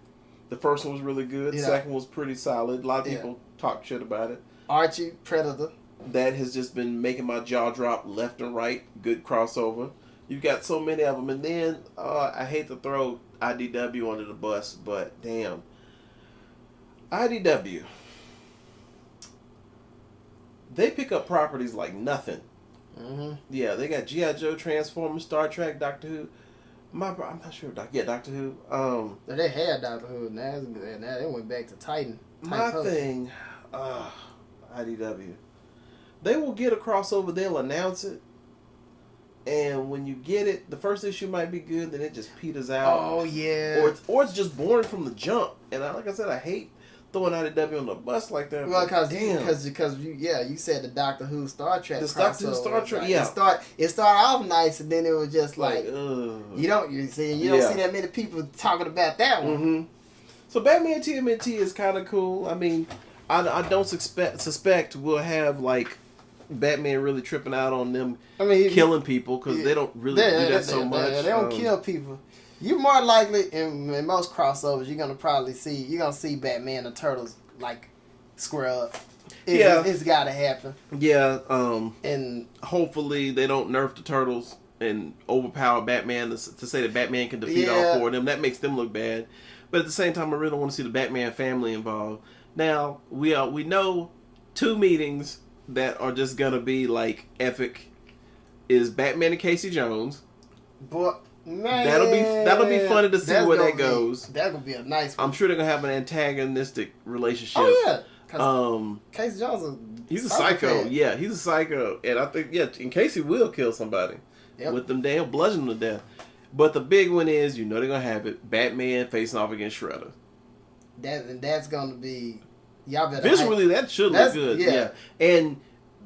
Speaker 1: The first one was really good. The second was pretty solid. A lot of people talk shit about it.
Speaker 2: Archie, Predator.
Speaker 1: That has just been making my jaw drop left and right. Good crossover. You've got so many of them. And then, I hate to throw IDW under the bus, but damn. IDW. They pick up properties like nothing. Mm-hmm. Yeah, they got G.I. Joe, Transformers, Star Trek, Doctor Who. I'm not sure. Doctor Who.
Speaker 2: They had Doctor Who. Now they went back to Titan.
Speaker 1: My thing, IDW. They will get a crossover. They'll announce it, and when you get it, the first issue might be good. Then it just peters out.
Speaker 2: Oh yeah.
Speaker 1: Or it's just boring from the jump. And like I said, I hate throwing IDW on the bus like that.
Speaker 2: Well,
Speaker 1: because
Speaker 2: you said the Doctor Who Star Trek.
Speaker 1: The Doctor Who Star Trek,
Speaker 2: like,
Speaker 1: yeah.
Speaker 2: It started off nice, and then it was just like you don't see that many people talking about that one.
Speaker 1: Mm-hmm. So Batman TMNT is kind of cool. I mean, I don't suspect we'll have like Batman really tripping out on them killing people because they don't really do that so much.
Speaker 2: They don't kill people. You more likely in most crossovers you're gonna see Batman and Turtles like square up. It's gotta happen.
Speaker 1: Yeah, and hopefully they don't nerf the Turtles and overpower Batman to say that Batman can defeat all four of them. That makes them look bad. But at the same time, I really want to see the Batman family involved. Now we know 2 meetings that are just gonna be like epic. Is Batman and Casey Jones?
Speaker 2: But man,
Speaker 1: that'll be funny to see where that goes.
Speaker 2: That gonna be a nice one.
Speaker 1: I'm sure they're gonna have an antagonistic relationship.
Speaker 2: Oh yeah, Casey Jones
Speaker 1: he's a psycho. Yeah, he's a psycho, and I think and Casey will kill somebody with them damn bludgeon them to death. But the big one is, they're gonna have it: Batman facing off against Shredder.
Speaker 2: That's gonna be y'all better
Speaker 1: visually that should look good. Yeah, and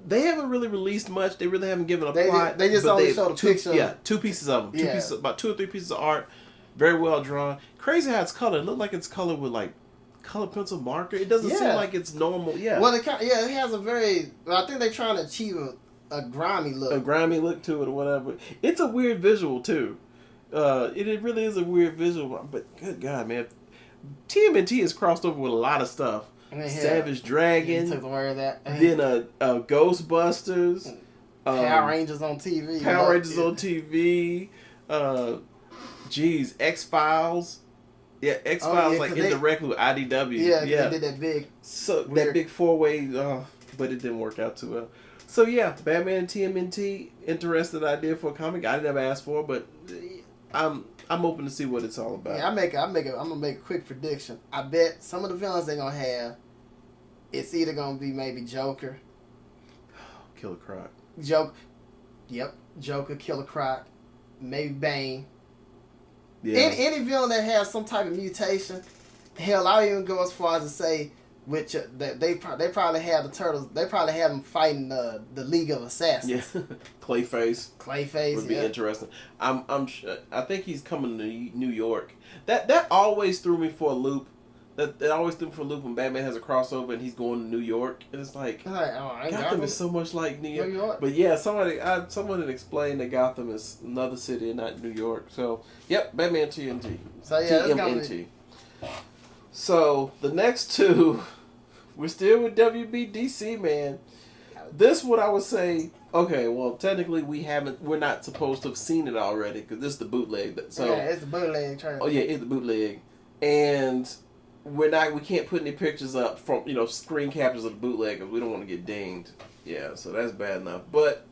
Speaker 1: they haven't really released much. They really haven't given a plot.
Speaker 2: They just only showed a picture.
Speaker 1: Yeah, 2 pieces of them. About 2 or 3 pieces of art. Very well drawn. Crazy how it's colored. It looks like it's colored with like color pencil marker. It doesn't seem like it's normal. Yeah.
Speaker 2: Well, it has a very. I think they're trying to achieve a grimy look.
Speaker 1: A grimy look to it or whatever. It's a weird visual too. It really is a weird visual. But good God, man, TMNT has crossed over with a lot of stuff. Savage Dragon.
Speaker 2: Took the word of that.
Speaker 1: Then Ghostbusters.
Speaker 2: Power Rangers on TV.
Speaker 1: Power Rangers on TV. X-Files. Yeah, X-Files indirectly with IDW.
Speaker 2: Yeah, they did that big.
Speaker 1: So that big 4-way, but it didn't work out too well. So yeah, Batman TMNT, interesting idea for a comic. I never asked for, but I'm open to see what it's all about.
Speaker 2: Yeah, I'm gonna make a quick prediction. I bet some of the villains they're gonna have, it's either gonna be maybe Joker,
Speaker 1: Killer Croc.
Speaker 2: Joker, Killer Croc, maybe Bane.
Speaker 1: Yeah.
Speaker 2: Any villain that has some type of mutation. Hell, I'll even go as far as to say, they probably have the Turtles. They probably have them fighting the League of Assassins.
Speaker 1: Yeah, Clayface would be interesting. I think he's coming to New York. That always threw me for a loop. That always threw me for a loop when Batman has a crossover and he's going to New York, and it's like Gotham is so much like New York. But yeah, someone had explained that Gotham is another city and not New York. So yep, Batman TNT.
Speaker 2: So yeah,
Speaker 1: TMNT. So the next 2, we're still with WBDC, man. This what I would say. Okay, well technically we're not supposed to have seen it already because this is the bootleg. So
Speaker 2: yeah, it's the bootleg trailer.
Speaker 1: Oh yeah, it's the bootleg, and we can't put any pictures up from screen captures of the bootleg because we don't want to get dinged. Yeah, so that's bad enough. But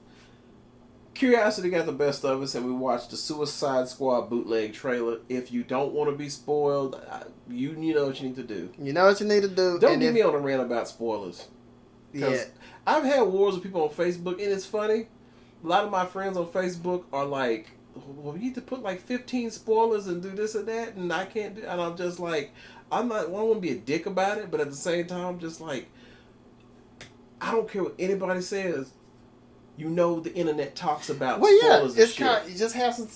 Speaker 1: curiosity got the best of us, and we watched the Suicide Squad bootleg trailer. If you don't want to be spoiled, you know what you need to do.
Speaker 2: You know what you need to do.
Speaker 1: Don't get me on a rant about spoilers.
Speaker 2: Yeah.
Speaker 1: I've had wars with people on Facebook, and it's funny. A lot of my friends on Facebook are like, well, we need to put like 15 spoilers and do this and that, and I can't do. And I'm just like, I don't want to be a dick about it, but at the same time, I'm just like, I don't care what anybody says. The internet talks about spoilers and shit.
Speaker 2: You just have some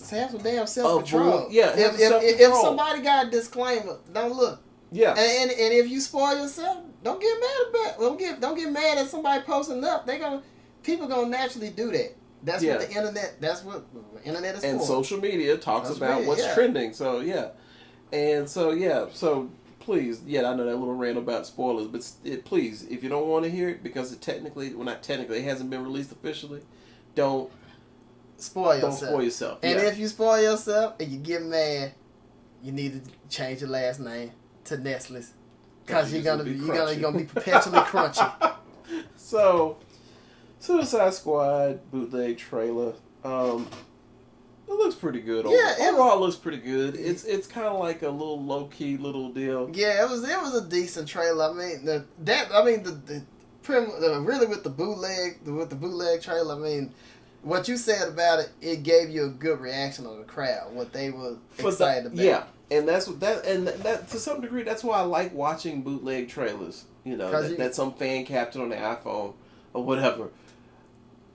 Speaker 2: damn self-control.
Speaker 1: Yeah,
Speaker 2: if somebody got a disclaimer, don't look.
Speaker 1: Yeah,
Speaker 2: and if you spoil yourself, don't get mad about it. Don't get mad at somebody posting up. People gonna naturally do that. That's what the internet. That's what the internet is for.
Speaker 1: And social media talks about what's trending. So yeah, and so please, I know that little rant about spoilers, but please, if you don't want to hear it because it it hasn't been released officially, don't spoil yourself.
Speaker 2: And if you spoil yourself and you get mad, you need to change your last name to Nestle's because you're gonna be perpetually crunchy.
Speaker 1: So, Suicide Squad bootleg trailer. It looks pretty good. Overall, it looks pretty good. It's kind of like a little low key little deal.
Speaker 2: Yeah, it was a decent trailer. I mean, really with the bootleg trailer. I mean, what you said about it, it gave you a good reaction of the crowd. What they were excited about.
Speaker 1: Yeah, And that's what that to some degree, that's why I like watching bootleg trailers. You know, that some fan captured on the iPhone or whatever.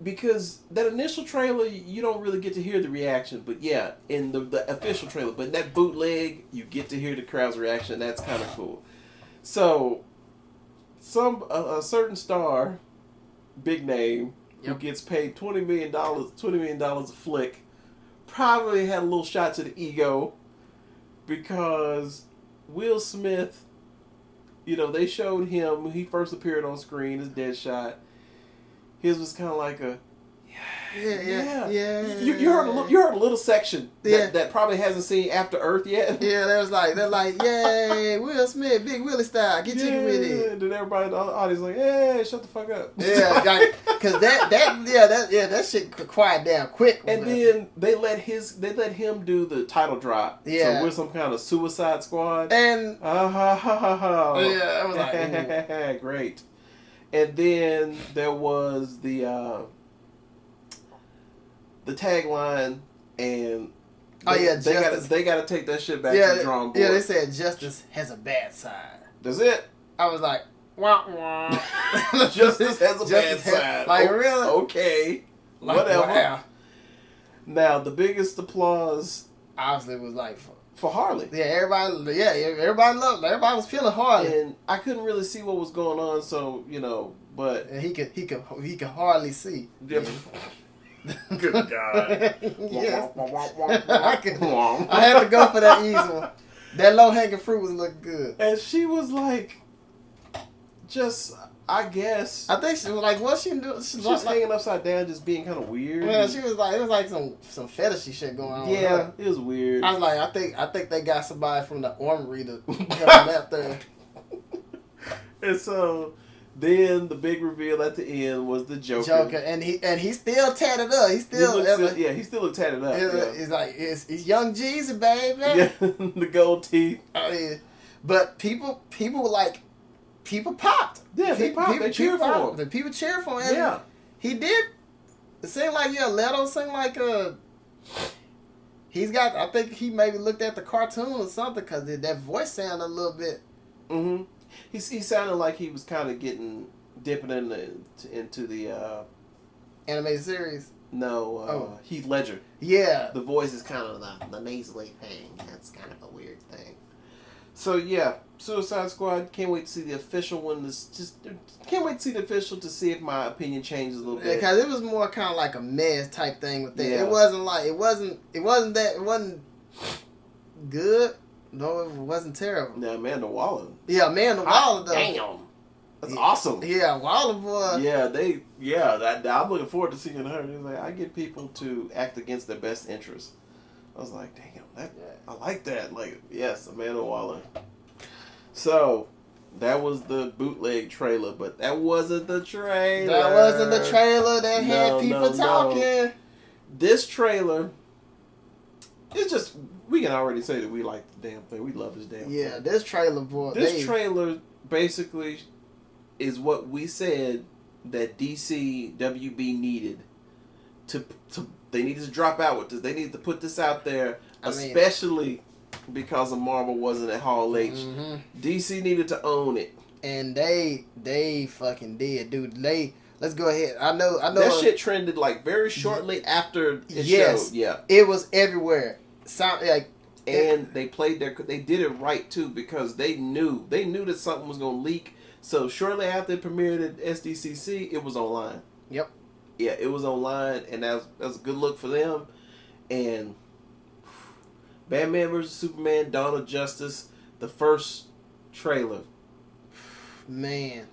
Speaker 1: Because that initial trailer, you don't really get to hear the reaction. But yeah, in the official trailer. But in that bootleg, you get to hear the crowd's reaction. That's kind of cool. So, a certain star, big name, who gets paid $20 million a flick, probably had a little shot to the ego. Because Will Smith, you know, they showed him when he first appeared on screen as Deadshot. His was kind of like a, yeah. You heard a little section that probably hasn't seen After Earth yet.
Speaker 2: Yeah, they're like, yay, Will Smith, Big Willie style, get jiggy with it.
Speaker 1: And then everybody in the audience like, hey, shut the fuck up.
Speaker 2: Yeah, because that shit could quiet down quick.
Speaker 1: And then they let him do the title drop.
Speaker 2: Yeah,
Speaker 1: so we're some kind of Suicide Squad.
Speaker 2: And
Speaker 1: yeah, I
Speaker 2: was like,
Speaker 1: great. And then there was the tagline, and they got to take that shit back to the drawing board.
Speaker 2: Yeah, they said justice has a bad side.
Speaker 1: That's it.
Speaker 2: I was like, wah wah.
Speaker 1: Justice has a bad side.
Speaker 2: Like, really?
Speaker 1: Okay,
Speaker 2: like,
Speaker 1: whatever.
Speaker 2: Wow.
Speaker 1: Now the biggest applause
Speaker 2: obviously was like
Speaker 1: for Harley.
Speaker 2: Yeah, everybody loved. Everybody was feeling Harley,
Speaker 1: and I couldn't really see what was going on. So but
Speaker 2: and he could hardly see.
Speaker 1: Yeah. Good God.
Speaker 2: Yes. I had to go for that easy one. That low hanging fruit was looking good.
Speaker 1: And she was like, I guess.
Speaker 2: I think she was like, what she do?
Speaker 1: She was hanging upside down, just being kind of weird.
Speaker 2: Yeah, she was like, it was like some fetishy shit going on.
Speaker 1: Yeah, it was weird.
Speaker 2: I was like, I think they got somebody from the armory to come out there.
Speaker 1: And so then the big reveal at the end was the Joker,
Speaker 2: and he still tatted up. He still
Speaker 1: looked tatted up.
Speaker 2: He's like it's young Jeezy, baby.
Speaker 1: Yeah, the gold teeth.
Speaker 2: Oh yeah, but people popped.
Speaker 1: Yeah, they popped. They cheered for him.
Speaker 2: The people cheered for him.
Speaker 1: Yeah,
Speaker 2: he did. It seemed like Leto seemed like he's got. I think he maybe looked at the cartoon or something because that voice sounded a little bit.
Speaker 1: Mm-hmm. He sounded like he was kind of dipping into the
Speaker 2: animated series.
Speaker 1: No, Heath Ledger.
Speaker 2: Yeah,
Speaker 1: the voice is kind of the nasally thing. That's kind of a weird thing. So yeah, Suicide Squad. Can't wait to see the official one. Can't wait to see the official to see if my opinion changes a little bit.
Speaker 2: Because it was more kind of like a mess type thing with that.
Speaker 1: Yeah.
Speaker 2: It wasn't good. No, it wasn't terrible.
Speaker 1: Yeah, Amanda Waller.
Speaker 2: Yeah, Amanda Waller though.
Speaker 1: Damn. That's awesome.
Speaker 2: Yeah, Waller boy.
Speaker 1: Yeah, I'm looking forward to seeing her. It's like, I get people to act against their best interests. I was like, damn, I like that. Like, yes, Amanda Waller. So, that was the bootleg trailer, but that wasn't the trailer.
Speaker 2: That wasn't the trailer that had people talking. No.
Speaker 1: This trailer, it's just, we can already say that we like the damn thing. We love this damn thing.
Speaker 2: Yeah, this trailer, boy.
Speaker 1: This trailer basically is what we said that DC WB needed to they needed to drop out with this. They needed to put this out there, especially because of Marvel wasn't at Hall H.
Speaker 2: Mm-hmm.
Speaker 1: DC needed to own it,
Speaker 2: and they fucking did, dude. Let's go ahead. I know.
Speaker 1: That shit trended like very shortly after it showed. Yeah,
Speaker 2: it was everywhere.
Speaker 1: And they did it right too because they knew that something was gonna leak. So shortly after it premiered at SDCC, it was online.
Speaker 2: Yep.
Speaker 1: Yeah, it was online, and that was a good look for them. And Batman vs Superman: Dawn of Justice, the first trailer.
Speaker 2: Man,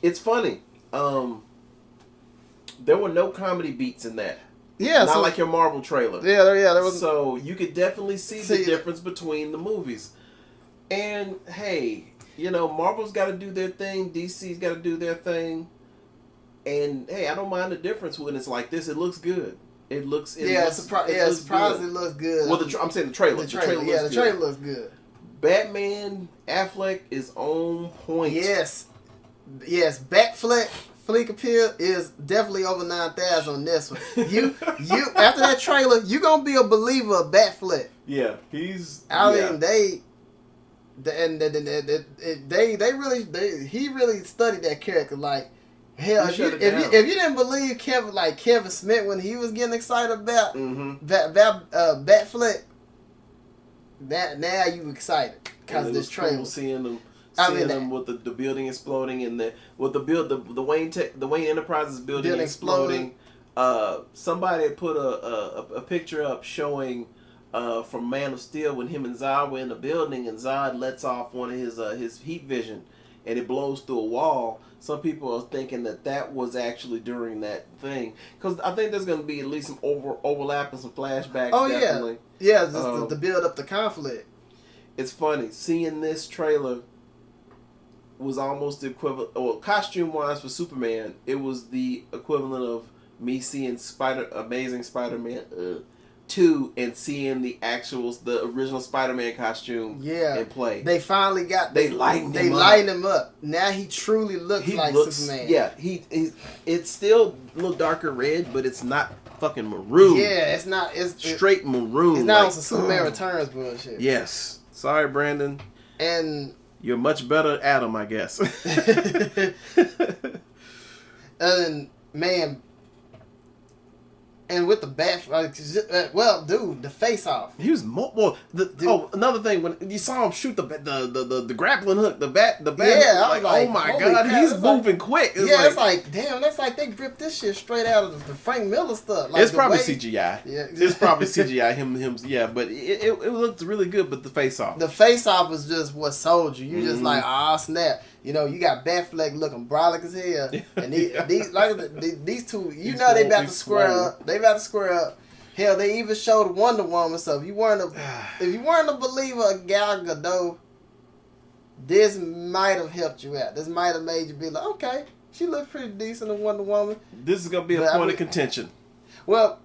Speaker 1: it's funny. There were no comedy beats in that.
Speaker 2: Yeah,
Speaker 1: not like your Marvel trailer.
Speaker 2: Yeah, there was.
Speaker 1: So you could definitely see the difference between the movies. And hey, Marvel's got to do their thing. DC's got to do their thing. And hey, I don't mind the difference when it's like this. It looks good. It
Speaker 2: surprisingly looks good.
Speaker 1: Well, I'm saying the trailer. The trailer
Speaker 2: looks good.
Speaker 1: Batman Affleck is on point.
Speaker 2: Yes. Fleek appeal is definitely over 9,000 on this one. You after that trailer, you gonna be a believer of Batfleck.
Speaker 1: Yeah, he's.
Speaker 2: I mean, they he really studied that character. Like, hell, if you didn't believe Kevin Smith when he was getting excited about Batfleck, now you excited because this trailer.
Speaker 1: Cool seeing them with the building exploding and the Wayne Enterprises building exploding. Somebody put a picture up showing from Man of Steel when him and Zod were in the building and Zod lets off one of his heat vision and it blows through a wall. Some people are thinking that was actually during that thing because I think there's going to be at least some overlap and some flashbacks.
Speaker 2: Oh
Speaker 1: definitely.
Speaker 2: Yeah, just to build up the conflict.
Speaker 1: It's funny seeing this trailer. Was almost the equivalent, or costume wise for Superman, it was the equivalent of me seeing Amazing Spider-Man 2 and seeing the original Spider-Man costume in play.
Speaker 2: They finally
Speaker 1: they lightened
Speaker 2: him up. Now he truly looks like Superman.
Speaker 1: Yeah, it's still a little darker red, but it's not fucking maroon.
Speaker 2: Yeah, it's not. It's
Speaker 1: straight maroon.
Speaker 2: It's not on some Superman Returns bullshit.
Speaker 1: Yes. Sorry, Brandon.
Speaker 2: And
Speaker 1: you're much better Adam, I guess.
Speaker 2: And man, and with the the face off.
Speaker 1: He was another thing when you saw him shoot the grappling hook, the bat.
Speaker 2: Yeah,
Speaker 1: like, oh my god, he's moving quick.
Speaker 2: It's like damn, that's like they ripped this shit straight out of the Frank Miller stuff. Like
Speaker 1: it's probably CGI.
Speaker 2: Yeah,
Speaker 1: it's probably CGI. Him. Yeah, but it looked really good. But the face off.
Speaker 2: The face off was just what sold you. You just like snap. You know, you got Batfleck looking brolic as hell, and these two, they about to square up. They about to square up. Hell, they even showed Wonder Woman. So if you weren't a believer of Gal Gadot, this might have helped you out. This might have made you be like, okay, she looks pretty decent in Wonder Woman.
Speaker 1: This is gonna be a point of contention.
Speaker 2: Well,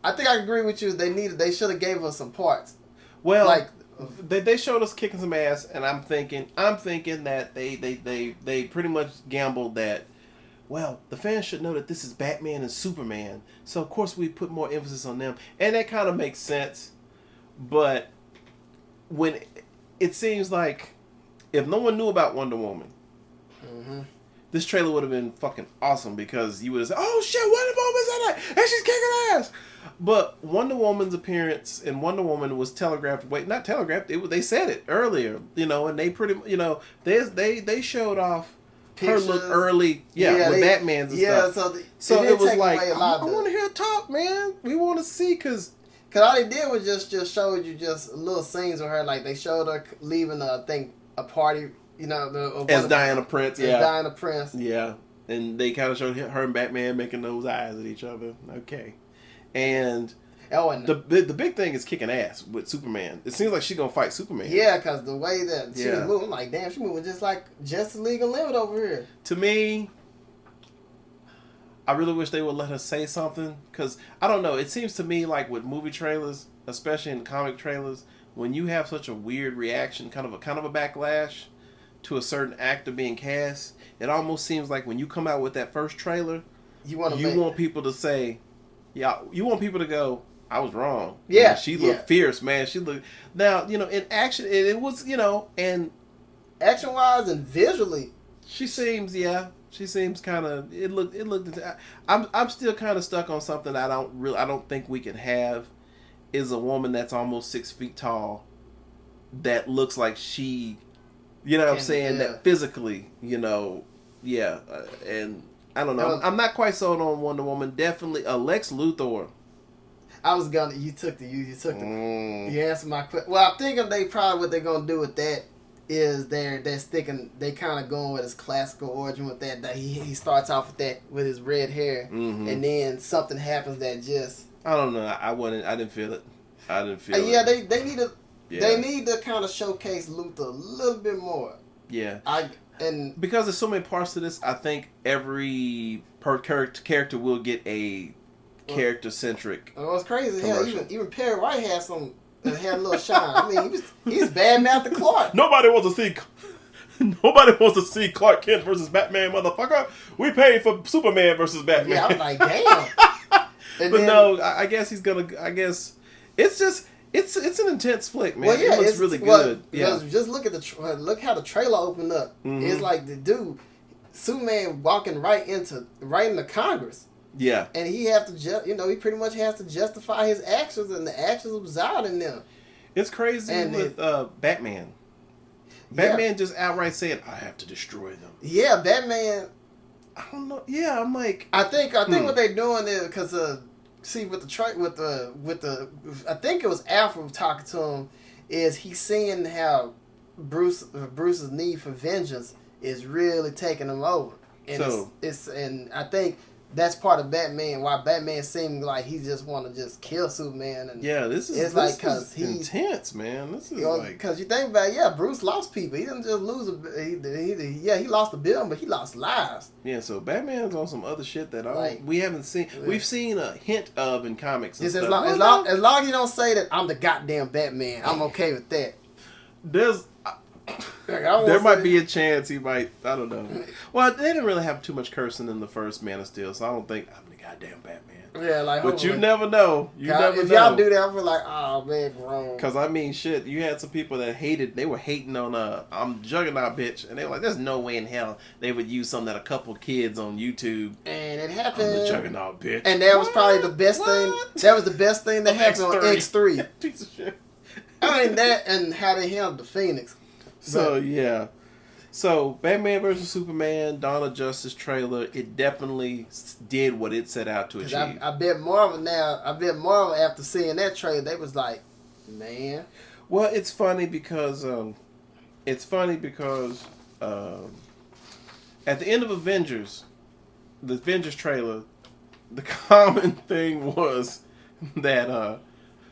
Speaker 2: I think I agree with you. They should have gave us some parts.
Speaker 1: Well, like. They showed us kicking some ass, and I'm thinking that they pretty much gambled that, well, the fans should know that this is Batman and Superman, so of course we put more emphasis on them, and that kind of makes sense. But when it seems like if no one knew about Wonder Woman, this trailer would have been fucking awesome because you would have said, "Oh shit, Wonder Woman's in it, and she's kicking ass." But Wonder Woman's appearance in Wonder Woman was telegraphed. Wait, not telegraphed. They said it earlier, and they pretty, they showed off pictures. Her look early, with Batman's and stuff. So it was like, I want to hear her talk, man. We want to see because
Speaker 2: all they did was just showed you just little scenes of her. Like they showed her leaving, a party.
Speaker 1: As Diana Prince,
Speaker 2: Diana Prince,
Speaker 1: and they kind of showed her and Batman making those eyes at each other. Okay. And the big thing is kicking ass with Superman. It seems like she's gonna fight Superman.
Speaker 2: Yeah, because the way that she was moving, I'm like, damn, she moving just like Justice League Unlimited over here.
Speaker 1: To me, I really wish they would let her say something because I don't know. It seems to me like with movie trailers, especially in comic trailers, when you have such a weird reaction, kind of a backlash to a certain actor being cast, it almost seems like when you come out with that first trailer, you want people to say. Yeah, you want people to go, I was wrong.
Speaker 2: Yeah.
Speaker 1: Man, she looked fierce, man. She looked... Now, in action, it was, and...
Speaker 2: Action-wise and visually.
Speaker 1: She seems kind of... It looked... I'm still kind of stuck on something I don't think we can have is a woman that's almost 6 feet tall that looks like she... You know what I'm saying? That physically, and... I don't know. I'm not quite sold on Wonder Woman. Definitely Lex Luthor.
Speaker 2: I was gonna. You answered my question. Well, I'm thinking what they're gonna do with that is they're sticking. They kind of going with his classical origin with that. That he starts off with that with his red hair, and then something happens that just.
Speaker 1: I don't know. I didn't feel it.
Speaker 2: They need to. Yeah. They need to kind of showcase Luthor a little bit more.
Speaker 1: Yeah.
Speaker 2: And
Speaker 1: because there's so many parts to this, I think every character will get a character-centric.
Speaker 2: Oh, it's crazy. Hell, even Perry White had a little shine. I mean, he's Batman after Clark.
Speaker 1: Nobody wants to see Clark Kent versus Batman, motherfucker. We paid for Superman versus Batman.
Speaker 2: Yeah, I'm like, damn.
Speaker 1: No, I guess he's gonna. I guess it's just It's an intense flick, man.
Speaker 2: Well, yeah,
Speaker 1: it looks really good. Yeah,
Speaker 2: just look at look how the trailer opened up.
Speaker 1: Mm-hmm.
Speaker 2: It's like the dude, Superman walking right into Congress.
Speaker 1: Yeah,
Speaker 2: and he have to he pretty much has to justify his actions, and the actions reside in them.
Speaker 1: It's crazy and with Batman. Batman just outright said, "I have to destroy them."
Speaker 2: Yeah, Batman.
Speaker 1: I don't know. Yeah, I'm like,
Speaker 2: I think what they're doing is because see with the I think it was Alfred talking to him, is he's seeing how Bruce's need for vengeance is really taking him over, and
Speaker 1: so
Speaker 2: it's and I think that's part of Batman. Why Batman seems like he just want to just kill Superman. And
Speaker 1: yeah, this is because he's intense, man. This is
Speaker 2: because you think about Bruce lost people. He didn't just lose he lost a billion, but he lost lives.
Speaker 1: Yeah, so Batman's on some other shit that we haven't seen. We've seen a hint of in comics. And
Speaker 2: as long as you don't say that I'm the goddamn Batman, I'm okay with that.
Speaker 1: There might be a chance he might. I don't know. Well, they didn't really have too much cursing in the first Man of Steel, so I don't think I'm the goddamn Batman.
Speaker 2: Yeah,
Speaker 1: but you never know.
Speaker 2: If y'all do that, I'm like, oh man, wrong.
Speaker 1: Because I mean, shit, you had some people that hated. They were hating on I'm Juggernaut, bitch, and they were like, "There's no way in hell they would use something that a couple kids on YouTube."
Speaker 2: And it happened.
Speaker 1: I'm the Juggernaut, bitch.
Speaker 2: And that was probably the best thing. That was the best thing that happened on X3.
Speaker 1: Piece of shit.
Speaker 2: I mean that, and how they handled the Phoenix.
Speaker 1: So yeah, so Batman vs Superman, Dawn of Justice trailer, it definitely did what it set out to achieve.
Speaker 2: I bet Marvel after seeing that trailer, they was like, man.
Speaker 1: Well, it's funny because at the end of Avengers, the Avengers trailer, the common thing was that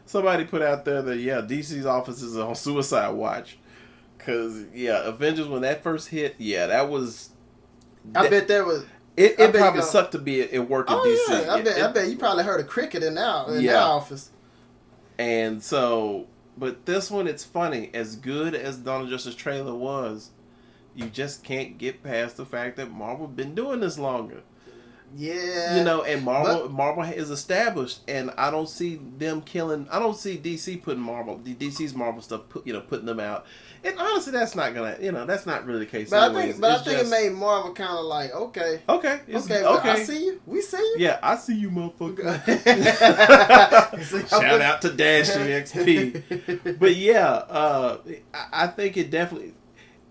Speaker 1: somebody put out there that DC's offices are on suicide watch. Because, Avengers, when that first hit, that was...
Speaker 2: I bet there was...
Speaker 1: It probably sucked to be at work at DC.
Speaker 2: Yeah, I bet you probably heard a cricket in their office.
Speaker 1: And so... But this one, it's funny. As good as Dawn of Justice trailer was, you just can't get past the fact that Marvel been doing this longer.
Speaker 2: Yeah.
Speaker 1: And Marvel is established, and I don't see them killing... I don't see DC putting DC's Marvel stuff, putting them out. And honestly, that's not gonna, that's not really the case.
Speaker 2: But I think it made Marvel kind of like, okay. I see you. We see you.
Speaker 1: Yeah, I see you, motherfucker. Shout out to Dash and XP. But I think it definitely.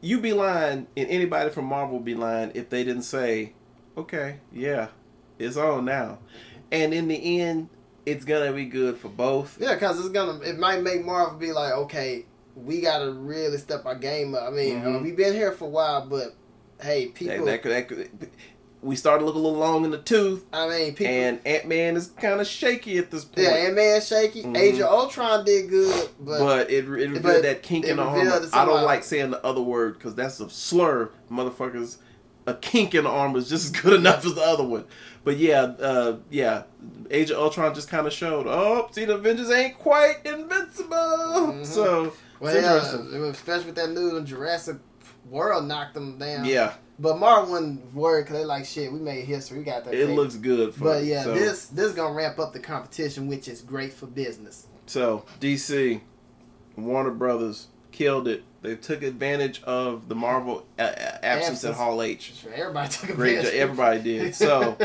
Speaker 1: You'd be lying, and anybody from Marvel would be lying if they didn't say, okay, it's on now. And in the end, it's gonna be good for both.
Speaker 2: Yeah, because it might make Marvel be like, okay, we gotta really step our game up. I mean, we've been here for a while, but hey, people. We started looking a little long in the tooth. I mean, people. And Ant-Man is kind of shaky at this point. Yeah, Ant-Man's shaky. Age of Ultron did good, but
Speaker 1: it revealed that kink in the armor. I don't like saying the other word because that's a slur, motherfuckers. A kink in the armor is just as good enough as the other one. But Age of Ultron just kind of showed, see, the Avengers ain't quite invincible. Mm-hmm. So, it's interesting.
Speaker 2: Especially with that new Jurassic World knocked them down.
Speaker 1: Yeah.
Speaker 2: But Marvel wasn't worried because they like, shit, we made history. We got that.
Speaker 1: It looks good.
Speaker 2: This is going to ramp up the competition, which is great for business.
Speaker 1: So, DC, Warner Brothers, killed it. They took advantage of the Marvel absence at Hall H.
Speaker 2: Sure, everybody took advantage.
Speaker 1: Everybody did. So,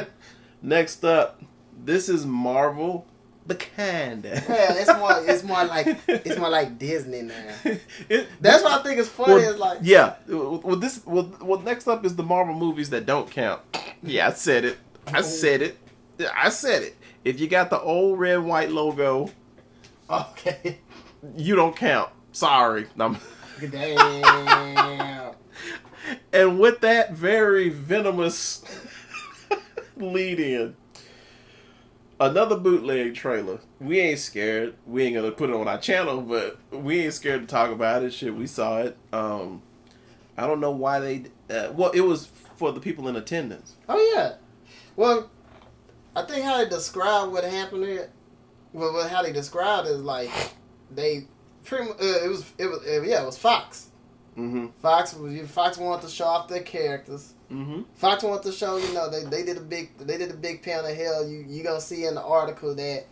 Speaker 1: next up, this is Marvel, the kind.
Speaker 2: Yeah, it's more like Disney now. That's what I think is funny.
Speaker 1: Well, next up is the Marvel movies that don't count. Yeah, I said it. If you got the old red and white logo,
Speaker 2: okay,
Speaker 1: you don't count. Sorry.
Speaker 2: Damn.
Speaker 1: And with that very venomous lead in, another bootleg trailer. We ain't scared. We ain't gonna put it on our channel, but we ain't scared to talk about it. Shit, we saw it. I don't know why they... it was for the people in attendance.
Speaker 2: Oh, yeah. Well, I think how they describe what happened here... Well, how they described it is like... They... it was Fox.
Speaker 1: Mm-hmm.
Speaker 2: Fox wanted to show off their characters.
Speaker 1: Mm-hmm.
Speaker 2: Fox wanted to show, they did a big pound of hell. You gonna see in the article that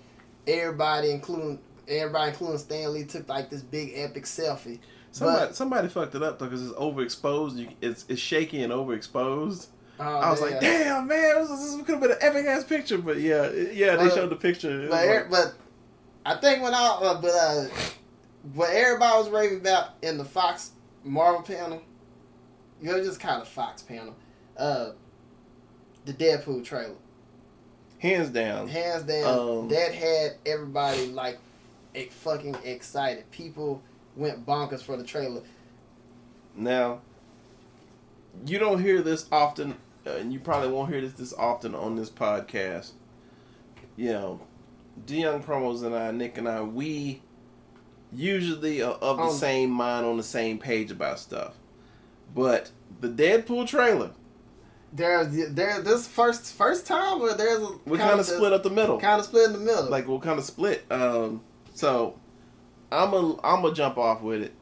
Speaker 2: everybody, including everybody, including Stan Lee, took like this big epic selfie.
Speaker 1: Somebody fucked it up though because it's overexposed. It's shaky and overexposed.
Speaker 2: Oh,
Speaker 1: I was like, damn man, this could have been an epic ass picture. But yeah, they showed the picture.
Speaker 2: But I think when what everybody was raving about in the Fox Marvel panel, you know, just kind of Fox panel, the Deadpool trailer.
Speaker 1: Hands down,
Speaker 2: that had everybody like fucking excited. People went bonkers for the trailer.
Speaker 1: Now, you don't hear this often, and you probably won't hear this often on this podcast. You know, D-Young Promos and Nick and I, we usually are of the same mind, on the same page about stuff. But the Deadpool trailer,
Speaker 2: this first time where
Speaker 1: we kind of split up the middle.
Speaker 2: Kind of split in the middle.
Speaker 1: Like we'll kind of split. So I'm gonna jump off with it,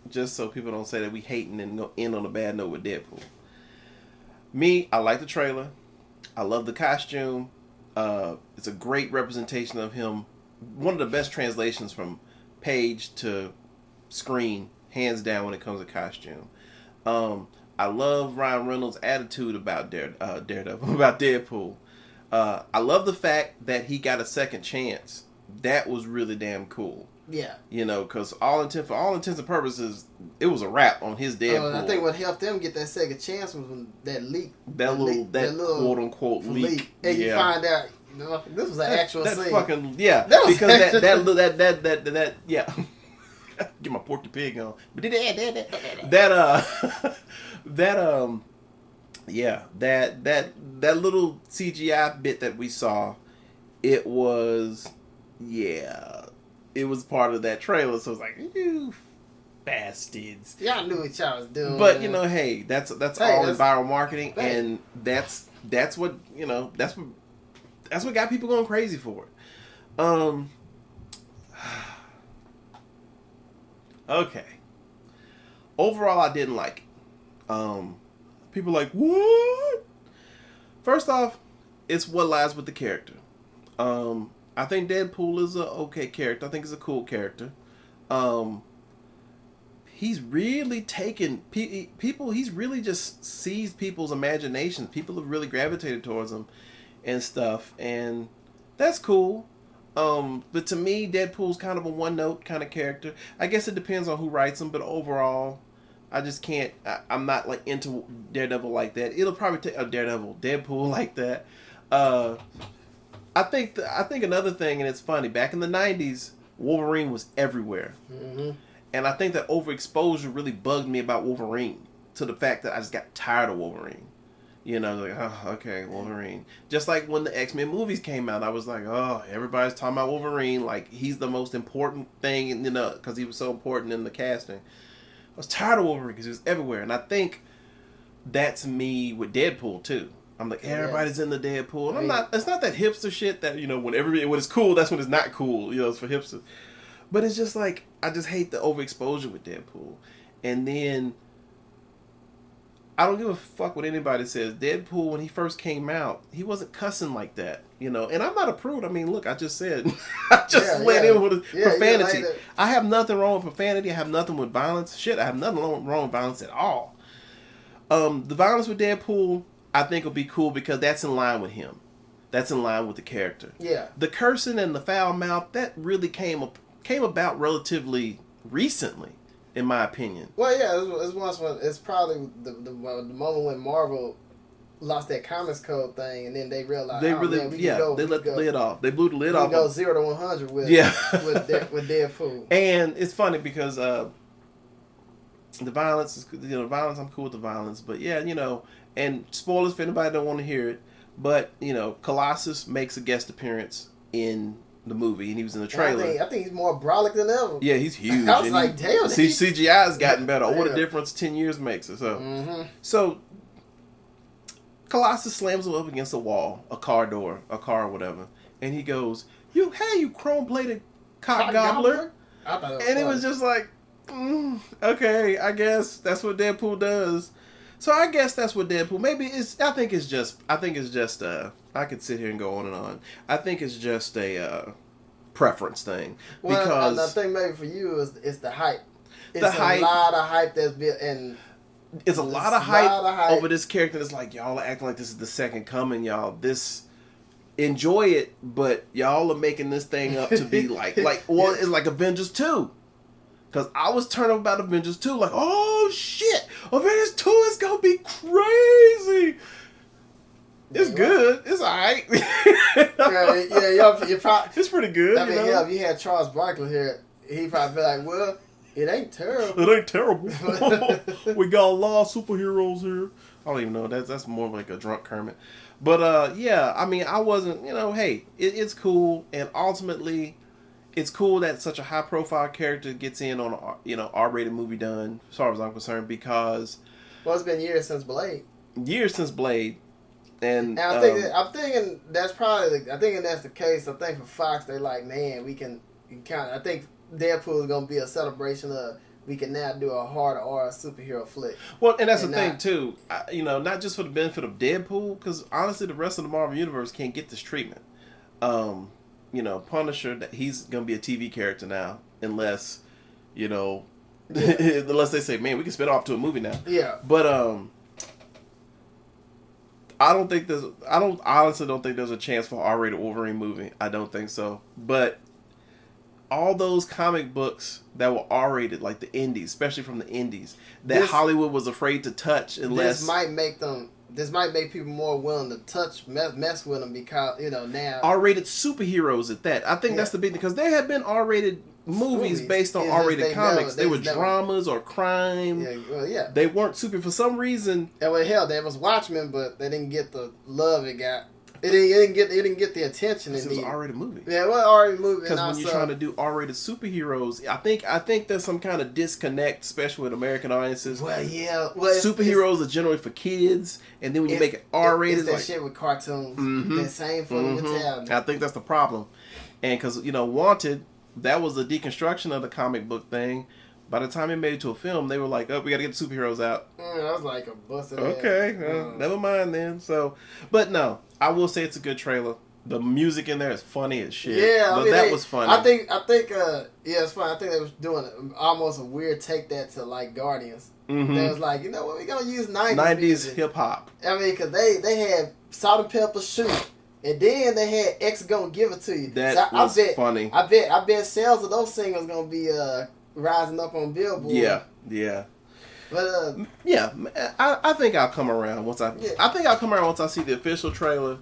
Speaker 1: just so people don't say that we hating and go in on a bad note with Deadpool. Me, I like the trailer. I love the costume. It's a great representation of him. One of the best translations from page to screen, hands down, when it comes to costume. I love Ryan Reynolds' attitude about Daredevil, about Deadpool. I love the fact that he got a second chance. That was really damn cool.
Speaker 2: Yeah. You
Speaker 1: know, because for all intents and purposes, it was a wrap on his Deadpool.
Speaker 2: I think what helped them get that second chance was when that leak.
Speaker 1: That little quote unquote leak.
Speaker 2: And you find out, you know, this was an actual
Speaker 1: that
Speaker 2: scene.
Speaker 1: Fucking yeah. Because that yeah. Get my Porky Pig on. But that little CGI bit that we saw, it was part of that trailer. So it's like, you bastards.
Speaker 2: Y'all knew what y'all was doing.
Speaker 1: But man, you know, hey, that's all in viral marketing, and that's what, you know, that's what got people going crazy for it. Okay. Overall, I didn't like it. People are like, what? First off, it's what lies with the character. I think Deadpool is a okay character. I think he's a cool character. He's really taken people. He's really just seized people's imaginations. People have really gravitated towards him and stuff, and that's cool. But to me, Deadpool's kind of a one-note kind of character. I guess it depends on who writes him, but overall, I just can't. I'm not like into Daredevil like that. It'll probably take Deadpool like that. I think another thing, and it's funny. Back in the '90s, Wolverine was everywhere, and I think that overexposure really bugged me about Wolverine, to the fact that I just got tired of Wolverine. You know, like, oh, okay, Wolverine. Just like when the X-Men movies came out, I was like, oh, everybody's talking about Wolverine, like he's the most important thing, you know, because he was so important in the casting. I was tired of Wolverine because he was everywhere, and I think that's me with Deadpool too. I'm like, everybody's in the Deadpool, and I'm not. It's not that hipster shit that, you know, when it's cool, that's when it's not cool. You know, it's for hipsters. But it's just like, I just hate the overexposure with Deadpool, and then I don't give a fuck what anybody says. Deadpool, when he first came out, he wasn't cussing like that, you know. And I'm not a prude. I mean, look, I just said, I just went in with profanity. Like, I have nothing wrong with profanity. I have nothing with violence. Shit, I have nothing wrong with violence at all. The violence with Deadpool, I think, will be cool because that's in line with him. That's in line with the character. Yeah. The cursing and the foul mouth, that really came about relatively recently, in my opinion.
Speaker 2: Well, yeah, it's probably the moment when Marvel lost that Comics Code thing, and then they realized
Speaker 1: they let the lid off. They blew the lid off.
Speaker 2: Go 0 to 100 with with Deadpool.
Speaker 1: And it's funny because the violence is, you know, I'm cool with the violence, but yeah, you know, and spoilers for anybody that don't want to hear it, but you know, Colossus makes a guest appearance in the movie, and he was in the trailer.
Speaker 2: I think he's more brolic than ever.
Speaker 1: Yeah, he's huge.
Speaker 2: I was like, damn.
Speaker 1: CGI has gotten better. What a difference 10 years makes. So Colossus slams him up against a wall, a car door, a car or whatever, and he goes, you chrome-plated cock gobbler. And it was just like, okay, I guess that's what Deadpool does. So I guess that's what Deadpool. Maybe I think it's just. I could sit here and go on and on. I think it's just a preference thing.
Speaker 2: Well,
Speaker 1: Because
Speaker 2: I think maybe for you is the hype. It's
Speaker 1: the hype,
Speaker 2: a lot of hype that's built, and
Speaker 1: it's a lot of hype over this character. It's like, y'all are acting like this is the second coming, y'all. Enjoy it, but y'all are making this thing up to be well, it's like Avengers 2. Because I was turned up about Avengers 2, like, oh shit, Avengers 2 is gonna be crazy. It's good. It's alright. It's pretty good.
Speaker 2: I mean, if you had Charles Barkley here, he'd probably be like, well, it ain't terrible.
Speaker 1: It ain't terrible. We got a lot of superheroes here. I don't even know. That's more like a drunk Kermit. But yeah, I mean, I wasn't, hey, it's cool, and ultimately, it's cool that such a high profile character gets in on a R-rated movie done, as far as I'm concerned, because
Speaker 2: it's been years since Blade.
Speaker 1: And
Speaker 2: I'm thinking that's that's the case. I think for Fox, they're like, man, we can kind of. I think Deadpool is gonna be a celebration of we can now do a harder R superhero flick.
Speaker 1: Well, and that's the thing too. Not just for the benefit of Deadpool, because honestly, the rest of the Marvel universe can't get this treatment. Punisher, that he's gonna be a TV character now, unless unless they say, man, we can spin off to a movie now.
Speaker 2: Yeah.
Speaker 1: But I honestly don't think there's a chance for an R-rated Wolverine movie. I don't think so. But all those comic books that were R-rated, like the indies, especially from the indies, that Hollywood was afraid to touch unless...
Speaker 2: This might make people more willing to mess with them because, now...
Speaker 1: R-rated superheroes at that. I think that's the big... Because there have been R-rated movies based on R-rated comics. They were dramas or crime.
Speaker 2: Yeah, well, yeah.
Speaker 1: They weren't super... For some reason...
Speaker 2: Yeah, well, hell, there was Watchmen, but they didn't get the love it got. It didn't get the attention it needed.
Speaker 1: It was an R-rated movie.
Speaker 2: Yeah, well, R-rated movie.
Speaker 1: Because when you're trying to do R-rated superheroes, I think there's some kind of disconnect, especially with American audiences.
Speaker 2: Well, yeah. Well,
Speaker 1: superheroes are generally for kids, and then when you make it R-rated,
Speaker 2: it's that shit with cartoons. That same fucking mentality.
Speaker 1: I think that's the problem. And because Wanted, that was the deconstruction of the comic book thing. By the time it made it to a film, they were like, "Oh, we got to get the superheroes out."
Speaker 2: That was like a busted.
Speaker 1: Okay, never mind then. So, but no, I will say it's a good trailer. The music in there is funny as shit.
Speaker 2: Yeah,
Speaker 1: but that was funny.
Speaker 2: I think, it's funny. I think they was doing almost a weird take that to like Guardians.
Speaker 1: Mm-hmm.
Speaker 2: They was like, what, we gonna use
Speaker 1: 90s hip hop.
Speaker 2: I mean, because they had Salt and Pepper Shoot. And then they had X Gonna Give It To You.
Speaker 1: That was funny.
Speaker 2: I bet sales of those singles gonna be rising up on Billboard.
Speaker 1: Yeah.
Speaker 2: But
Speaker 1: I think I'll come around once I think I'll come around once I see the official trailer.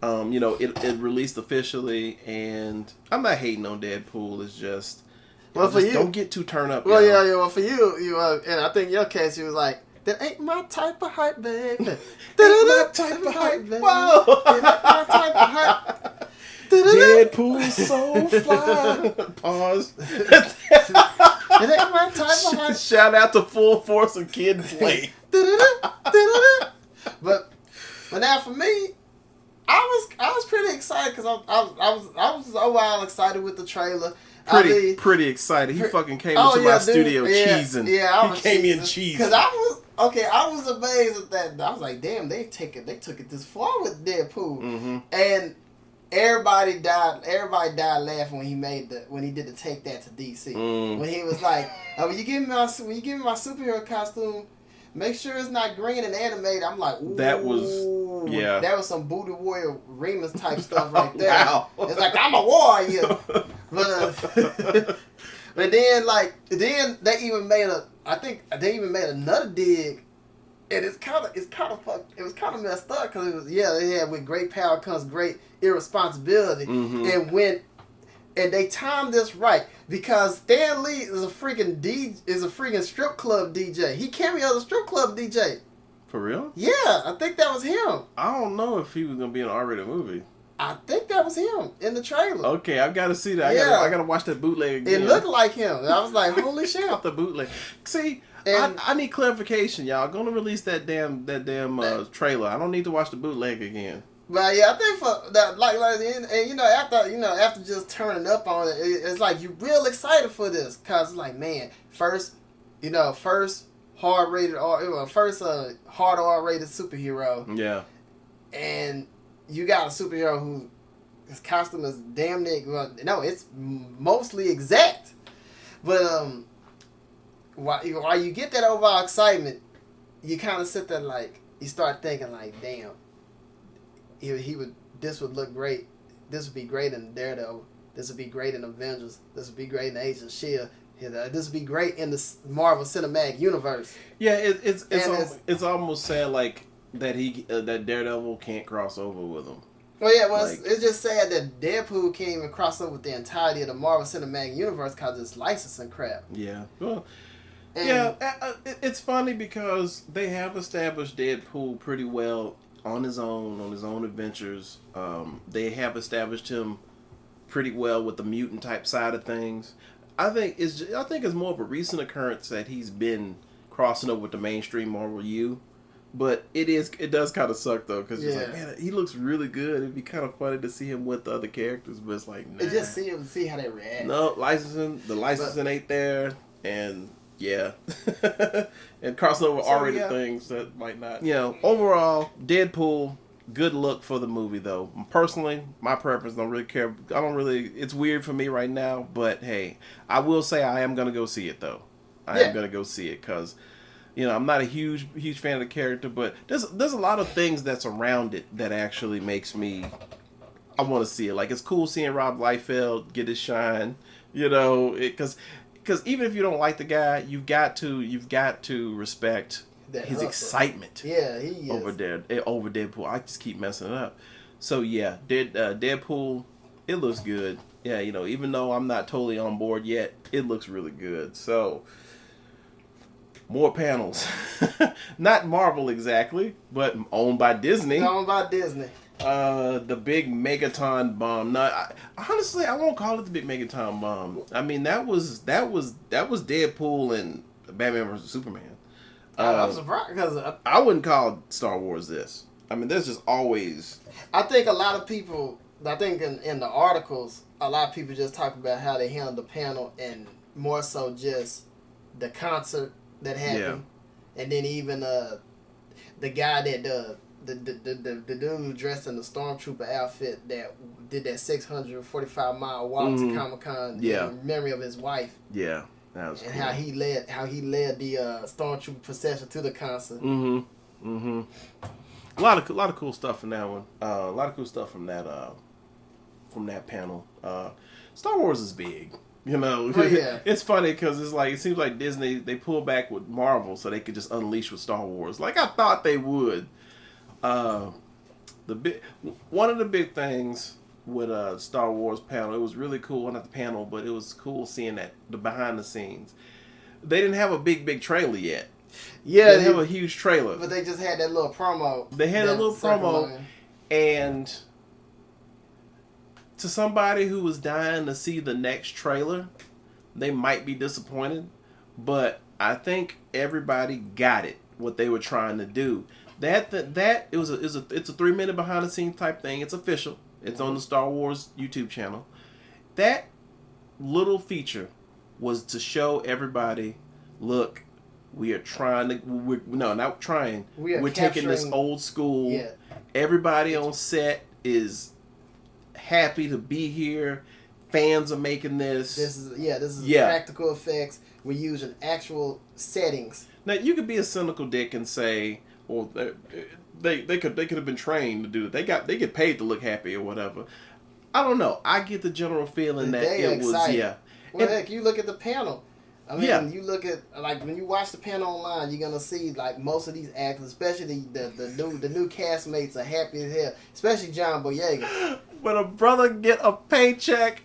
Speaker 1: It released officially, and I'm not hating on Deadpool. It's just don't get too turned up.
Speaker 2: Well, yeah. Well, for you, and I think in your case, you was like, that ain't my type of hype, baby. That
Speaker 1: ain't my type of hype, baby. Whoa.
Speaker 2: That ain't my type of hype.
Speaker 1: Deadpool's so fly. Pause.
Speaker 2: It ain't my type of hype.
Speaker 1: Shout out to Full Force and Kid Play.
Speaker 2: But now for me, I was pretty excited because I was so wild excited with the trailer.
Speaker 1: Pretty excited. He fucking came into my studio cheesing.
Speaker 2: Yeah,
Speaker 1: he came in cheesing.
Speaker 2: Because I was amazed at that. I was like, damn, they took it this far with Deadpool.
Speaker 1: Mm-hmm.
Speaker 2: And everybody died laughing when he did the Take That to DC. When he was like, when you give me my superhero costume, make sure it's not green and animated. I'm like, ooh, that was some Booty Warrior Remus type stuff right there. Wow. It's like, I'm a warrior. But then they even made another dig, and it was kind of messed up because they had with great power comes great irresponsibility, and they timed this right because Stan Lee is a freaking strip club DJ. He cameoed a strip club DJ.
Speaker 1: For real?
Speaker 2: Yeah, I think that was him.
Speaker 1: I don't know if he was gonna be in an R-rated movie.
Speaker 2: I think that was him in the trailer.
Speaker 1: Okay, I've got to see that. I gotta watch that bootleg again.
Speaker 2: It looked like him. I was like, holy shit.
Speaker 1: Off the bootleg. See, I need clarification, y'all. Gonna release that damn trailer. I don't need to watch the bootleg again.
Speaker 2: But yeah, I think for that, and after just turning up on it, it's like you real excited for this because it's like, man, first hard rated hard R rated superhero.
Speaker 1: Yeah.
Speaker 2: And you got a superhero who his costume is damn near, well, no, it's mostly exact. But while you get that overall excitement, you kind of sit there like, you start thinking like, damn, this would look great. This would be great in Daredevil. This would be great in Avengers. This would be great in Agents of S.H.I.E.L.D. This would be great in the Marvel Cinematic Universe.
Speaker 1: Yeah, it's almost sad like that that Daredevil can't cross over with him.
Speaker 2: Well, yeah, well, like, it's just sad that Deadpool can't even cross over with the entirety of the Marvel Cinematic Universe because it's licensing crap.
Speaker 1: Yeah, well, it's funny because they have established Deadpool pretty well on his own adventures. They have established him pretty well with the mutant type side of things. I think it's more of a recent occurrence that he's been crossing over with the mainstream Marvel U. But it does kind of suck though, because it's like, man, he looks really good. It'd be kind of funny to see him with the other characters, but it's like, nah.
Speaker 2: It just see how they react.
Speaker 1: No, the licensing ain't there, and yeah, and crossing over R-rated things that might not. You know, overall, Deadpool, good look for the movie though. Personally, my preference, don't really care. It's weird for me right now, but hey, I will say I am gonna go see it though. I am gonna go see it because, you know, I'm not a huge fan of the character, but there's a lot of things that's around it that actually makes me, I want to see it. Like, it's cool seeing Rob Liefeld get his shine, you know, because even if you don't like the guy, you've got to respect his excitement.
Speaker 2: Yeah, he is.
Speaker 1: over Deadpool. I just keep messing it up. So yeah, Deadpool, it looks good. Yeah, you know, even though I'm not totally on board yet, it looks really good. So, more panels. Not Marvel exactly, but owned by Disney.
Speaker 2: Owned by Disney.
Speaker 1: The big Megaton bomb. No, honestly, I won't call it the big Megaton bomb. I mean, that was Deadpool and Batman vs Superman.
Speaker 2: I'm surprised because
Speaker 1: I wouldn't call Star Wars this. I mean, there's just always.
Speaker 2: I think a lot of people. I think in the articles, a lot of people just talk about how they handled the panel and more so just the concert that happened, and then even the guy that the dude dressed in the stormtrooper outfit that did that 645-mile walk to Comic-Con in memory of his wife.
Speaker 1: Yeah, that was
Speaker 2: and
Speaker 1: cool.
Speaker 2: how he led the stormtrooper procession to the concert.
Speaker 1: A lot of cool stuff in that one. A lot of cool stuff from that panel. Star Wars is big. You know, it's funny because it seems like Disney, they pull back with Marvel so they could just unleash with Star Wars. Like I thought they would. One of the big things with Star Wars panel, it was really cool. Not the panel, but it was cool seeing the behind the scenes. They didn't have a big trailer yet.
Speaker 2: Yeah,
Speaker 1: they didn't have a huge trailer,
Speaker 2: but they just had that little promo.
Speaker 1: They had a little promo, and to somebody who was dying to see the next trailer, they might be disappointed, but I think everybody got it, what they were trying to do. It's a 3-minute behind the scenes type thing. It's official. It's on the Star Wars YouTube channel. That little feature was to show everybody, look, we are trying to, not trying. We're taking this old school. Yeah. Everybody on set is happy to be here. Fans are making this. This is
Speaker 2: practical effects. We're using actual settings.
Speaker 1: Now you could be a cynical dick and say, well, they could have been trained to do it. They get paid to look happy or whatever. I don't know. I get the general feeling that it was
Speaker 2: Well, heck, you look at the panel. I mean, you look at, like, when you watch the panel online, you're gonna see, like, most of these actors, especially the new castmates, are happy as hell. Especially John Boyega.
Speaker 1: When a brother get a paycheck,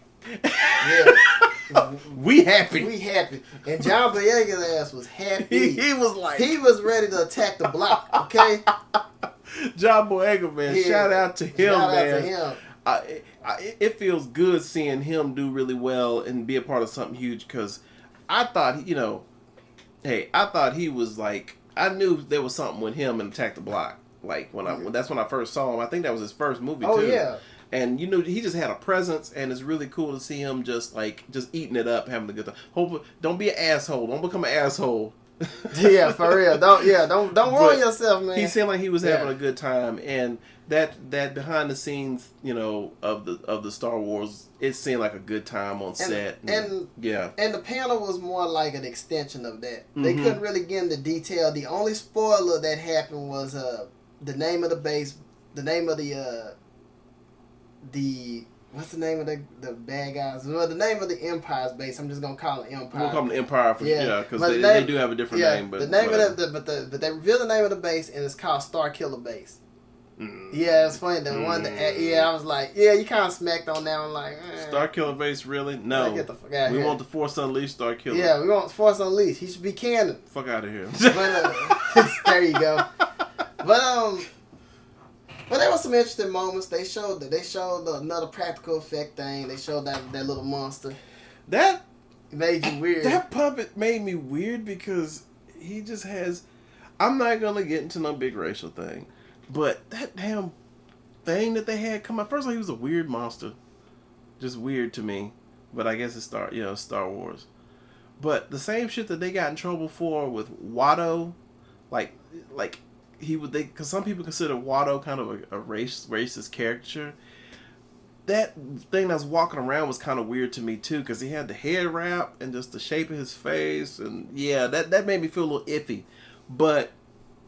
Speaker 1: we happy.
Speaker 2: We happy. And John Boyega's ass was happy.
Speaker 1: He was like,
Speaker 2: he was ready to attack the block. Okay.
Speaker 1: John Boyega, man. Yeah. Shout out to him, man.
Speaker 2: Shout out to him.
Speaker 1: It feels good seeing him do really well and be a part of something huge because I thought, I thought he was like, I knew there was something with him in Attack the Block. Like that's when I first saw him. I think that was his first movie too.
Speaker 2: Oh yeah.
Speaker 1: And he just had a presence, and it's really cool to see him just eating it up, having a good time. Don't be an asshole. Don't become an asshole.
Speaker 2: Yeah, for real. Don't ruin yourself, man.
Speaker 1: He seemed like he was having a good time, and that behind the scenes, of the Star Wars, it seemed like a good time on set.
Speaker 2: And the panel was more like an extension of that. They
Speaker 1: Mm-hmm.
Speaker 2: couldn't really get into detail. The only spoiler that happened was the name of the base, the name of the what's the name of the bad guys? Well, the name of the Empire's base. I'm just gonna call it Empire.
Speaker 1: We'll call them the Empire because
Speaker 2: But
Speaker 1: they do have a different name. But
Speaker 2: the name of but they revealed the name of the base, and it's called Star Killer Base. Yeah, it's funny. The one I was like, you kind of smacked on that one, like
Speaker 1: Star Killer Base, really? No,
Speaker 2: get the fuck out of
Speaker 1: we
Speaker 2: here.
Speaker 1: want the Force Unleashed Star Killer.
Speaker 2: Yeah, we want Force Unleashed. He should be canon.
Speaker 1: Fuck out of here.
Speaker 2: But there you go. But there was some interesting moments. They showed another practical effect thing. They showed that little monster.
Speaker 1: That
Speaker 2: made you weird.
Speaker 1: That puppet made me weird because he just has. I'm not gonna get into no big racial thing, but that damn thing that they had come out. First of all, he was a weird monster, just weird to me. But I guess it's Star Wars. But the same shit that they got in trouble for with Watto, like. Because some people consider Watto kind of a racist caricature. That thing that's walking around was kind of weird to me too, because he had the head wrap and just the shape of his face, and that made me feel a little iffy. But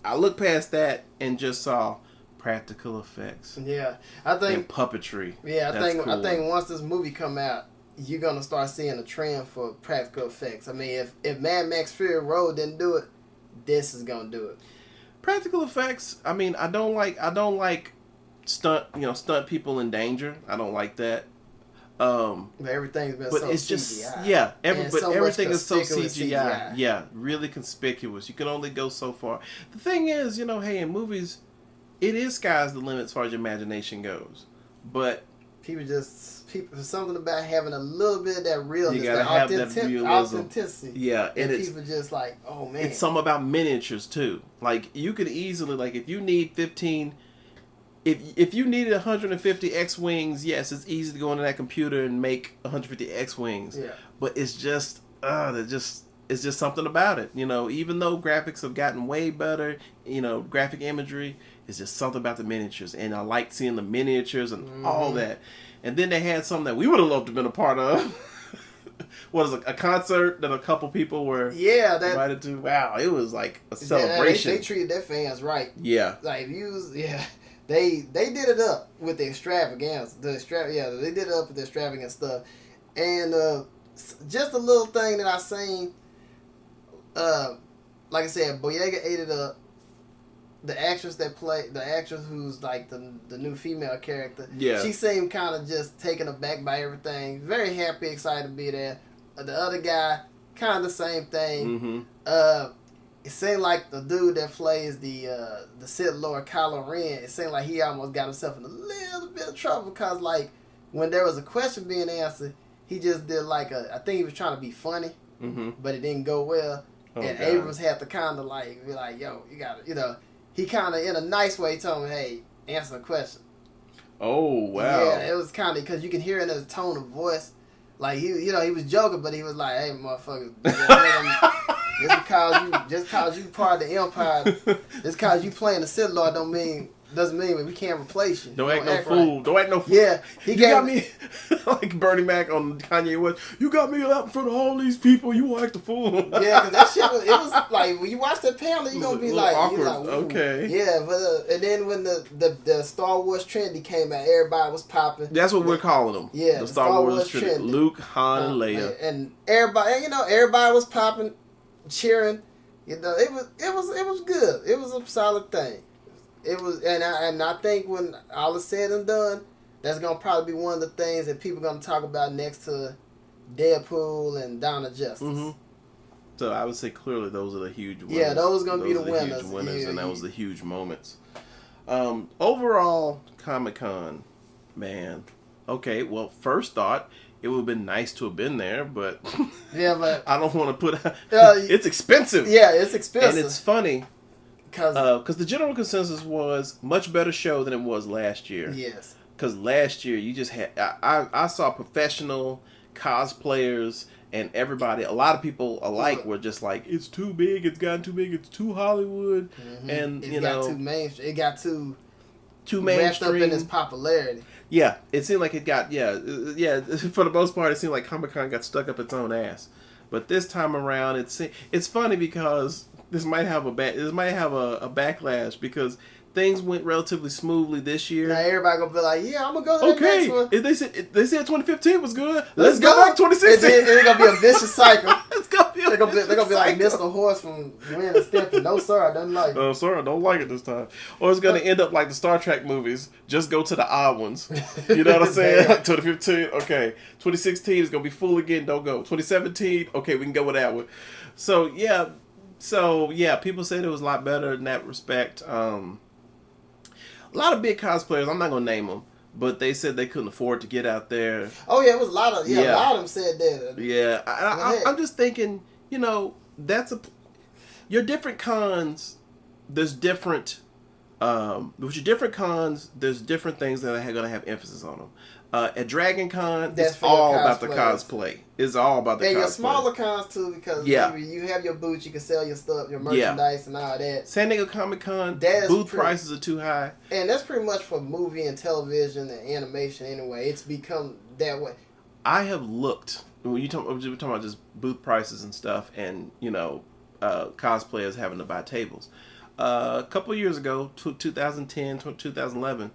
Speaker 1: I looked past that and just saw practical effects.
Speaker 2: Yeah, I think
Speaker 1: and puppetry.
Speaker 2: Yeah, I think once this movie come out, you're gonna start seeing a trend for practical effects. I mean, if Mad Max Fury Road didn't do it, this is gonna do it.
Speaker 1: Practical effects. I mean, I don't like stunt people in danger. I don't like that.
Speaker 2: But everything's been so
Speaker 1: it's
Speaker 2: CGI.
Speaker 1: Just everything is so CGI.
Speaker 2: CGI.
Speaker 1: Yeah, really conspicuous. You can only go so far. The thing is, hey, in movies, it is sky's the limit as far as your imagination goes. But
Speaker 2: people something about having a little bit of that realness,
Speaker 1: you gotta have that realism.
Speaker 2: Authenticity.
Speaker 1: Yeah,
Speaker 2: and people just like, oh man.
Speaker 1: It's something about miniatures too. Like you could easily, like, if you need 15, if you needed 150 X-wings, yes, it's easy to go into that computer and make 150 X-wings.
Speaker 2: Yeah.
Speaker 1: But it's just, it's just something about it. Even though graphics have gotten way better, graphic imagery, it's just something about the miniatures, and I like seeing the miniatures and all that. And then they had something that we would have loved to have been a part of. What is it, a concert that a couple people were invited to? Wow, it was like a celebration.
Speaker 2: They treated their fans right.
Speaker 1: Yeah.
Speaker 2: Like they did it up with the extravagance. They did it up with the extravagant stuff. And just a little thing that I seen, like I said, Boyega ate it up. The actress who's like the new female character, she seemed kind of just taken aback by everything. Very happy, excited to be there. The other guy, kind of the same thing. Mm-hmm. It seemed like the dude that plays the Sith Lord Kylo Ren, it seemed like he almost got himself in a little bit of trouble because, like, when there was a question being answered, he just did I think he was trying to be funny, but it didn't go well. And God. Abrams had to kind of be like, yo, you got to, he kind of, in a nice way, told him, hey, answer the question.
Speaker 1: Oh, wow.
Speaker 2: Yeah, it was kind of, because you can hear it in his tone of voice. Like, he was joking, but he was like, hey, motherfucker, just because you part of the Empire, just because you playing the Sith Lord doesn't mean we can't replace you.
Speaker 1: Don't act no fool. Right. Don't act no fool.
Speaker 2: Yeah.
Speaker 1: You got me, like Bernie Mac on Kanye West, you got me out in front of all these people, you won't act a fool.
Speaker 2: Yeah, because that shit it was like, when you watch that panel, you're going to be like,
Speaker 1: awkward. Okay.
Speaker 2: Yeah, but and then when the Star Wars Trinity came out, everybody was popping.
Speaker 1: That's what we're calling them.
Speaker 2: Yeah.
Speaker 1: The Star Wars Trinity. Luke, Han, and Leia.
Speaker 2: And everybody was popping, cheering. It was good. It was a solid thing. It was, and I think when all is said and done, that's gonna probably be one of the things that people are gonna talk about next to Deadpool and Dawn of Justice. Mm-hmm.
Speaker 1: So I would say clearly those are the huge winners.
Speaker 2: Yeah, those are gonna be the winners.
Speaker 1: Huge winners, and that was the huge moments. Overall, Comic-Con, man. Okay, well, first thought, it would have been nice to have been there, but
Speaker 2: but
Speaker 1: I don't want to put. It's expensive.
Speaker 2: Yeah, it's expensive,
Speaker 1: and it's funny. Because the general consensus was much better show than it was last year.
Speaker 2: Yes.
Speaker 1: Because last year you just had I saw professional cosplayers and everybody, a lot of people alike were just like, it's too big, it's gotten too big, it's too Hollywood, and
Speaker 2: it got too mainstream. It got too
Speaker 1: mainstream,
Speaker 2: wrapped up in its popularity.
Speaker 1: Yeah, it seemed like it got for the most part, it seemed like Comic-Con got stuck up its own ass. But this time around, it's funny because this might have a backlash because things went relatively smoothly this year.
Speaker 2: Now everybody gonna be like, "Yeah, I'm gonna go to the next one."
Speaker 1: If they said 2015 was good, let's go back 2016.
Speaker 2: It's gonna be a vicious cycle.
Speaker 1: It's gonna be
Speaker 2: they're gonna be like Mr. Horse from Ren and Stimpy. No sir, I don't like it.
Speaker 1: No sir, I don't like it this time. Or it's gonna end up like the Star Trek movies. Just go to the odd ones. You know what I'm saying? 2015, okay. 2016 is gonna be full again. Don't go. 2017, okay, we can go with that one. So yeah, people said it was a lot better in that respect. A lot of big cosplayers, I'm not going to name them, but they said they couldn't afford to get out there.
Speaker 2: Oh, yeah, it was a lot of them said that.
Speaker 1: Yeah, I'm just thinking, your different cons, there's different, with your different cons, there's different things that are going to have emphasis on them. At Dragon Con, it's all about the cosplay. It's all about the cosplay.
Speaker 2: And your smaller cons too, because you have your booths, you can sell your stuff, your merchandise and all that.
Speaker 1: San Diego Comic-Con, booth prices are too high.
Speaker 2: And that's pretty much for movie and television and animation anyway. It's become that way.
Speaker 1: I have looked, when we're talking about just booth prices and stuff and, cosplayers having to buy tables. A couple of years ago, 2010, 2011,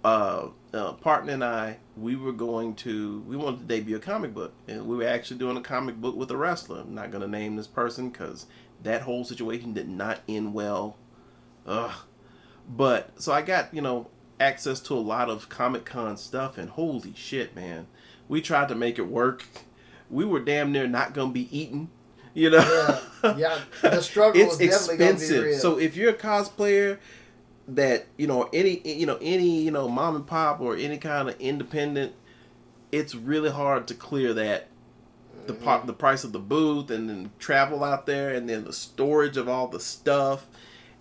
Speaker 1: partner and I, we wanted to debut a comic book, and we were actually doing a comic book with a wrestler. I'm not going to name this person because that whole situation did not end well. But so I got access to a lot of Comic-Con stuff, and holy shit, man, we tried to make it work. We were damn near not going to be eaten.
Speaker 2: Yeah, the struggle
Speaker 1: it's
Speaker 2: was definitely
Speaker 1: expensive.
Speaker 2: Gonna be real.
Speaker 1: So if you're a cosplayer that any mom and pop or any kind of independent, it's really hard to clear that the price of the booth and then travel out there and then the storage of all the stuff,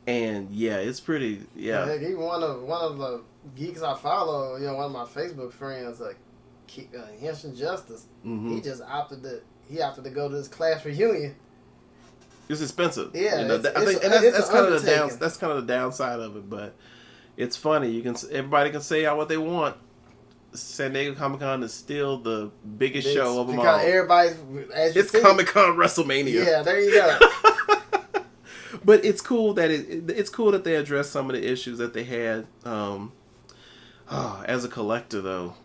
Speaker 1: and it's pretty
Speaker 2: Even one of the geeks I follow, one of my Facebook friends, Henshin Justice, he just opted to go to this class reunion.
Speaker 1: It's expensive.
Speaker 2: Yeah,
Speaker 1: that's kind of the downside of it. But it's funny. Everybody can say what they want. San Diego Comic-Con is still the biggest show of them all. It's Comic-Con WrestleMania.
Speaker 2: Yeah, there you go.
Speaker 1: But it's cool that they addressed some of the issues that they had. As a collector, though.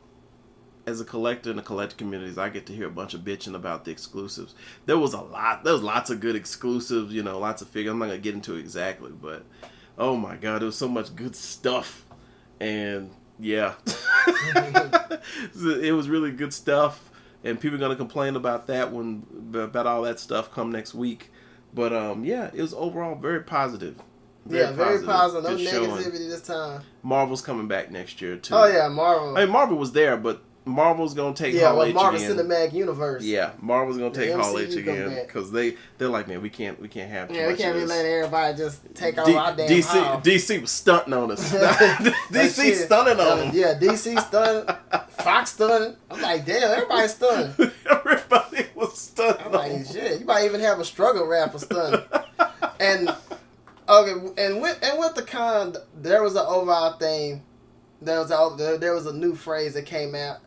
Speaker 1: As a collector in the collector communities, I get to hear a bunch of bitching about the exclusives. There was lots of good exclusives, lots of figures. I'm not going to get into it exactly, but oh my God, there was so much good stuff. And yeah, it was really good stuff. And people are going to complain about that about all that stuff come next week. But it was overall very positive.
Speaker 2: Very positive. No negativity this time.
Speaker 1: Marvel's coming back next year too.
Speaker 2: Oh yeah, Marvel.
Speaker 1: I mean, Marvel was there, but Marvel's gonna take Hall H
Speaker 2: Marvel
Speaker 1: again.
Speaker 2: Cinematic Universe.
Speaker 1: Yeah, Marvel's gonna take Hall H again because they're like, man, we can't have.
Speaker 2: We can't be letting everybody just take over our damn Hall.
Speaker 1: DC was stunting on us. DC stunning on them.
Speaker 2: Yeah, DC stunning. Fox stunning. I'm like, damn, everybody's stunning.
Speaker 1: Everybody was stunning.
Speaker 2: I'm like, shit, you might even have a struggle rapper stunning. And with the con, there was an overall thing. There was a new phrase that came out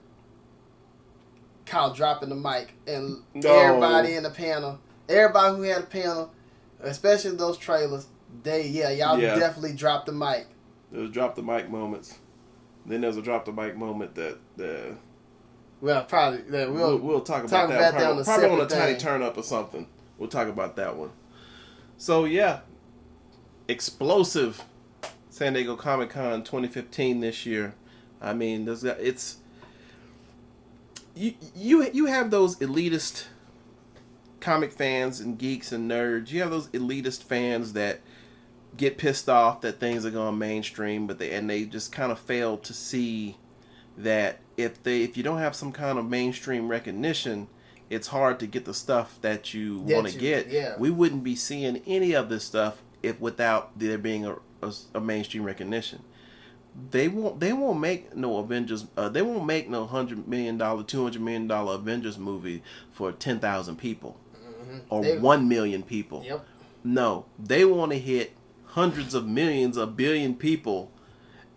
Speaker 2: called dropping the mic, and everybody in the panel, everybody who had a panel, especially those trailers, y'all definitely dropped the mic.
Speaker 1: There was drop the mic moments. Then there's a drop the mic moment that
Speaker 2: we'll
Speaker 1: talk about that probably on a tiny turn up or something. We'll talk about that one. So explosive San Diego Comic-Con 2015 this year. I mean, you have those elitist comic fans and geeks and nerds. You have those elitist fans that get pissed off that things are going mainstream, but they just kind of fail to see that if you don't have some kind of mainstream recognition, it's hard to get the stuff that you want to get.
Speaker 2: Yeah.
Speaker 1: We wouldn't be seeing any of this stuff without there being a mainstream recognition. they won't make no Avengers. They won't make no $100 million, $200 million Avengers movie for 10,000 people or 1 million people.
Speaker 2: Yep.
Speaker 1: No, they want to hit hundreds of millions, a billion people,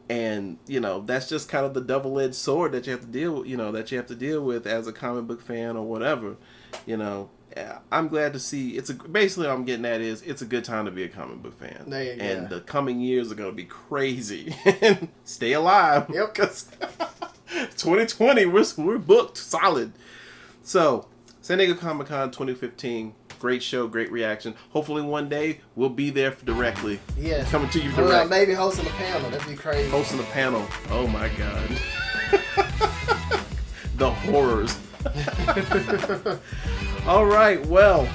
Speaker 1: and that's just kind of the double-edged sword that you have to deal with. That you have to deal with as a comic book fan or whatever. I'm glad to see. Basically what I'm getting at is it's a good time to be a comic book fan.
Speaker 2: There you go.
Speaker 1: And the coming years are going to be crazy. Stay alive.
Speaker 2: Yep.
Speaker 1: Because 2020, we're booked solid. So, San Diego Comic-Con 2015. Great show, great reaction. Hopefully one day we'll be there directly.
Speaker 2: Yeah.
Speaker 1: Coming to you direct.
Speaker 2: Maybe hosting a panel. That'd be crazy.
Speaker 1: Hosting a panel. Oh my God. The horrors. All right, well,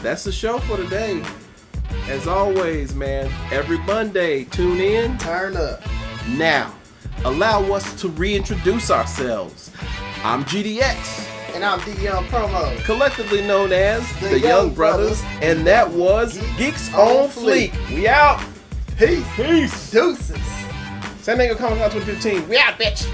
Speaker 1: that's the show for today. As always, man, every Monday, tune in.
Speaker 2: Turn up.
Speaker 1: Now, allow us to reintroduce ourselves. I'm GDX.
Speaker 2: And I'm the Young Promo.
Speaker 1: Collectively known as
Speaker 2: The
Speaker 1: Young Brothers. And that was Geeks on Fleek. We out.
Speaker 2: Peace.
Speaker 1: Peace.
Speaker 2: Deuces.
Speaker 1: San Diego Comic-Con 2015. We out, bitch.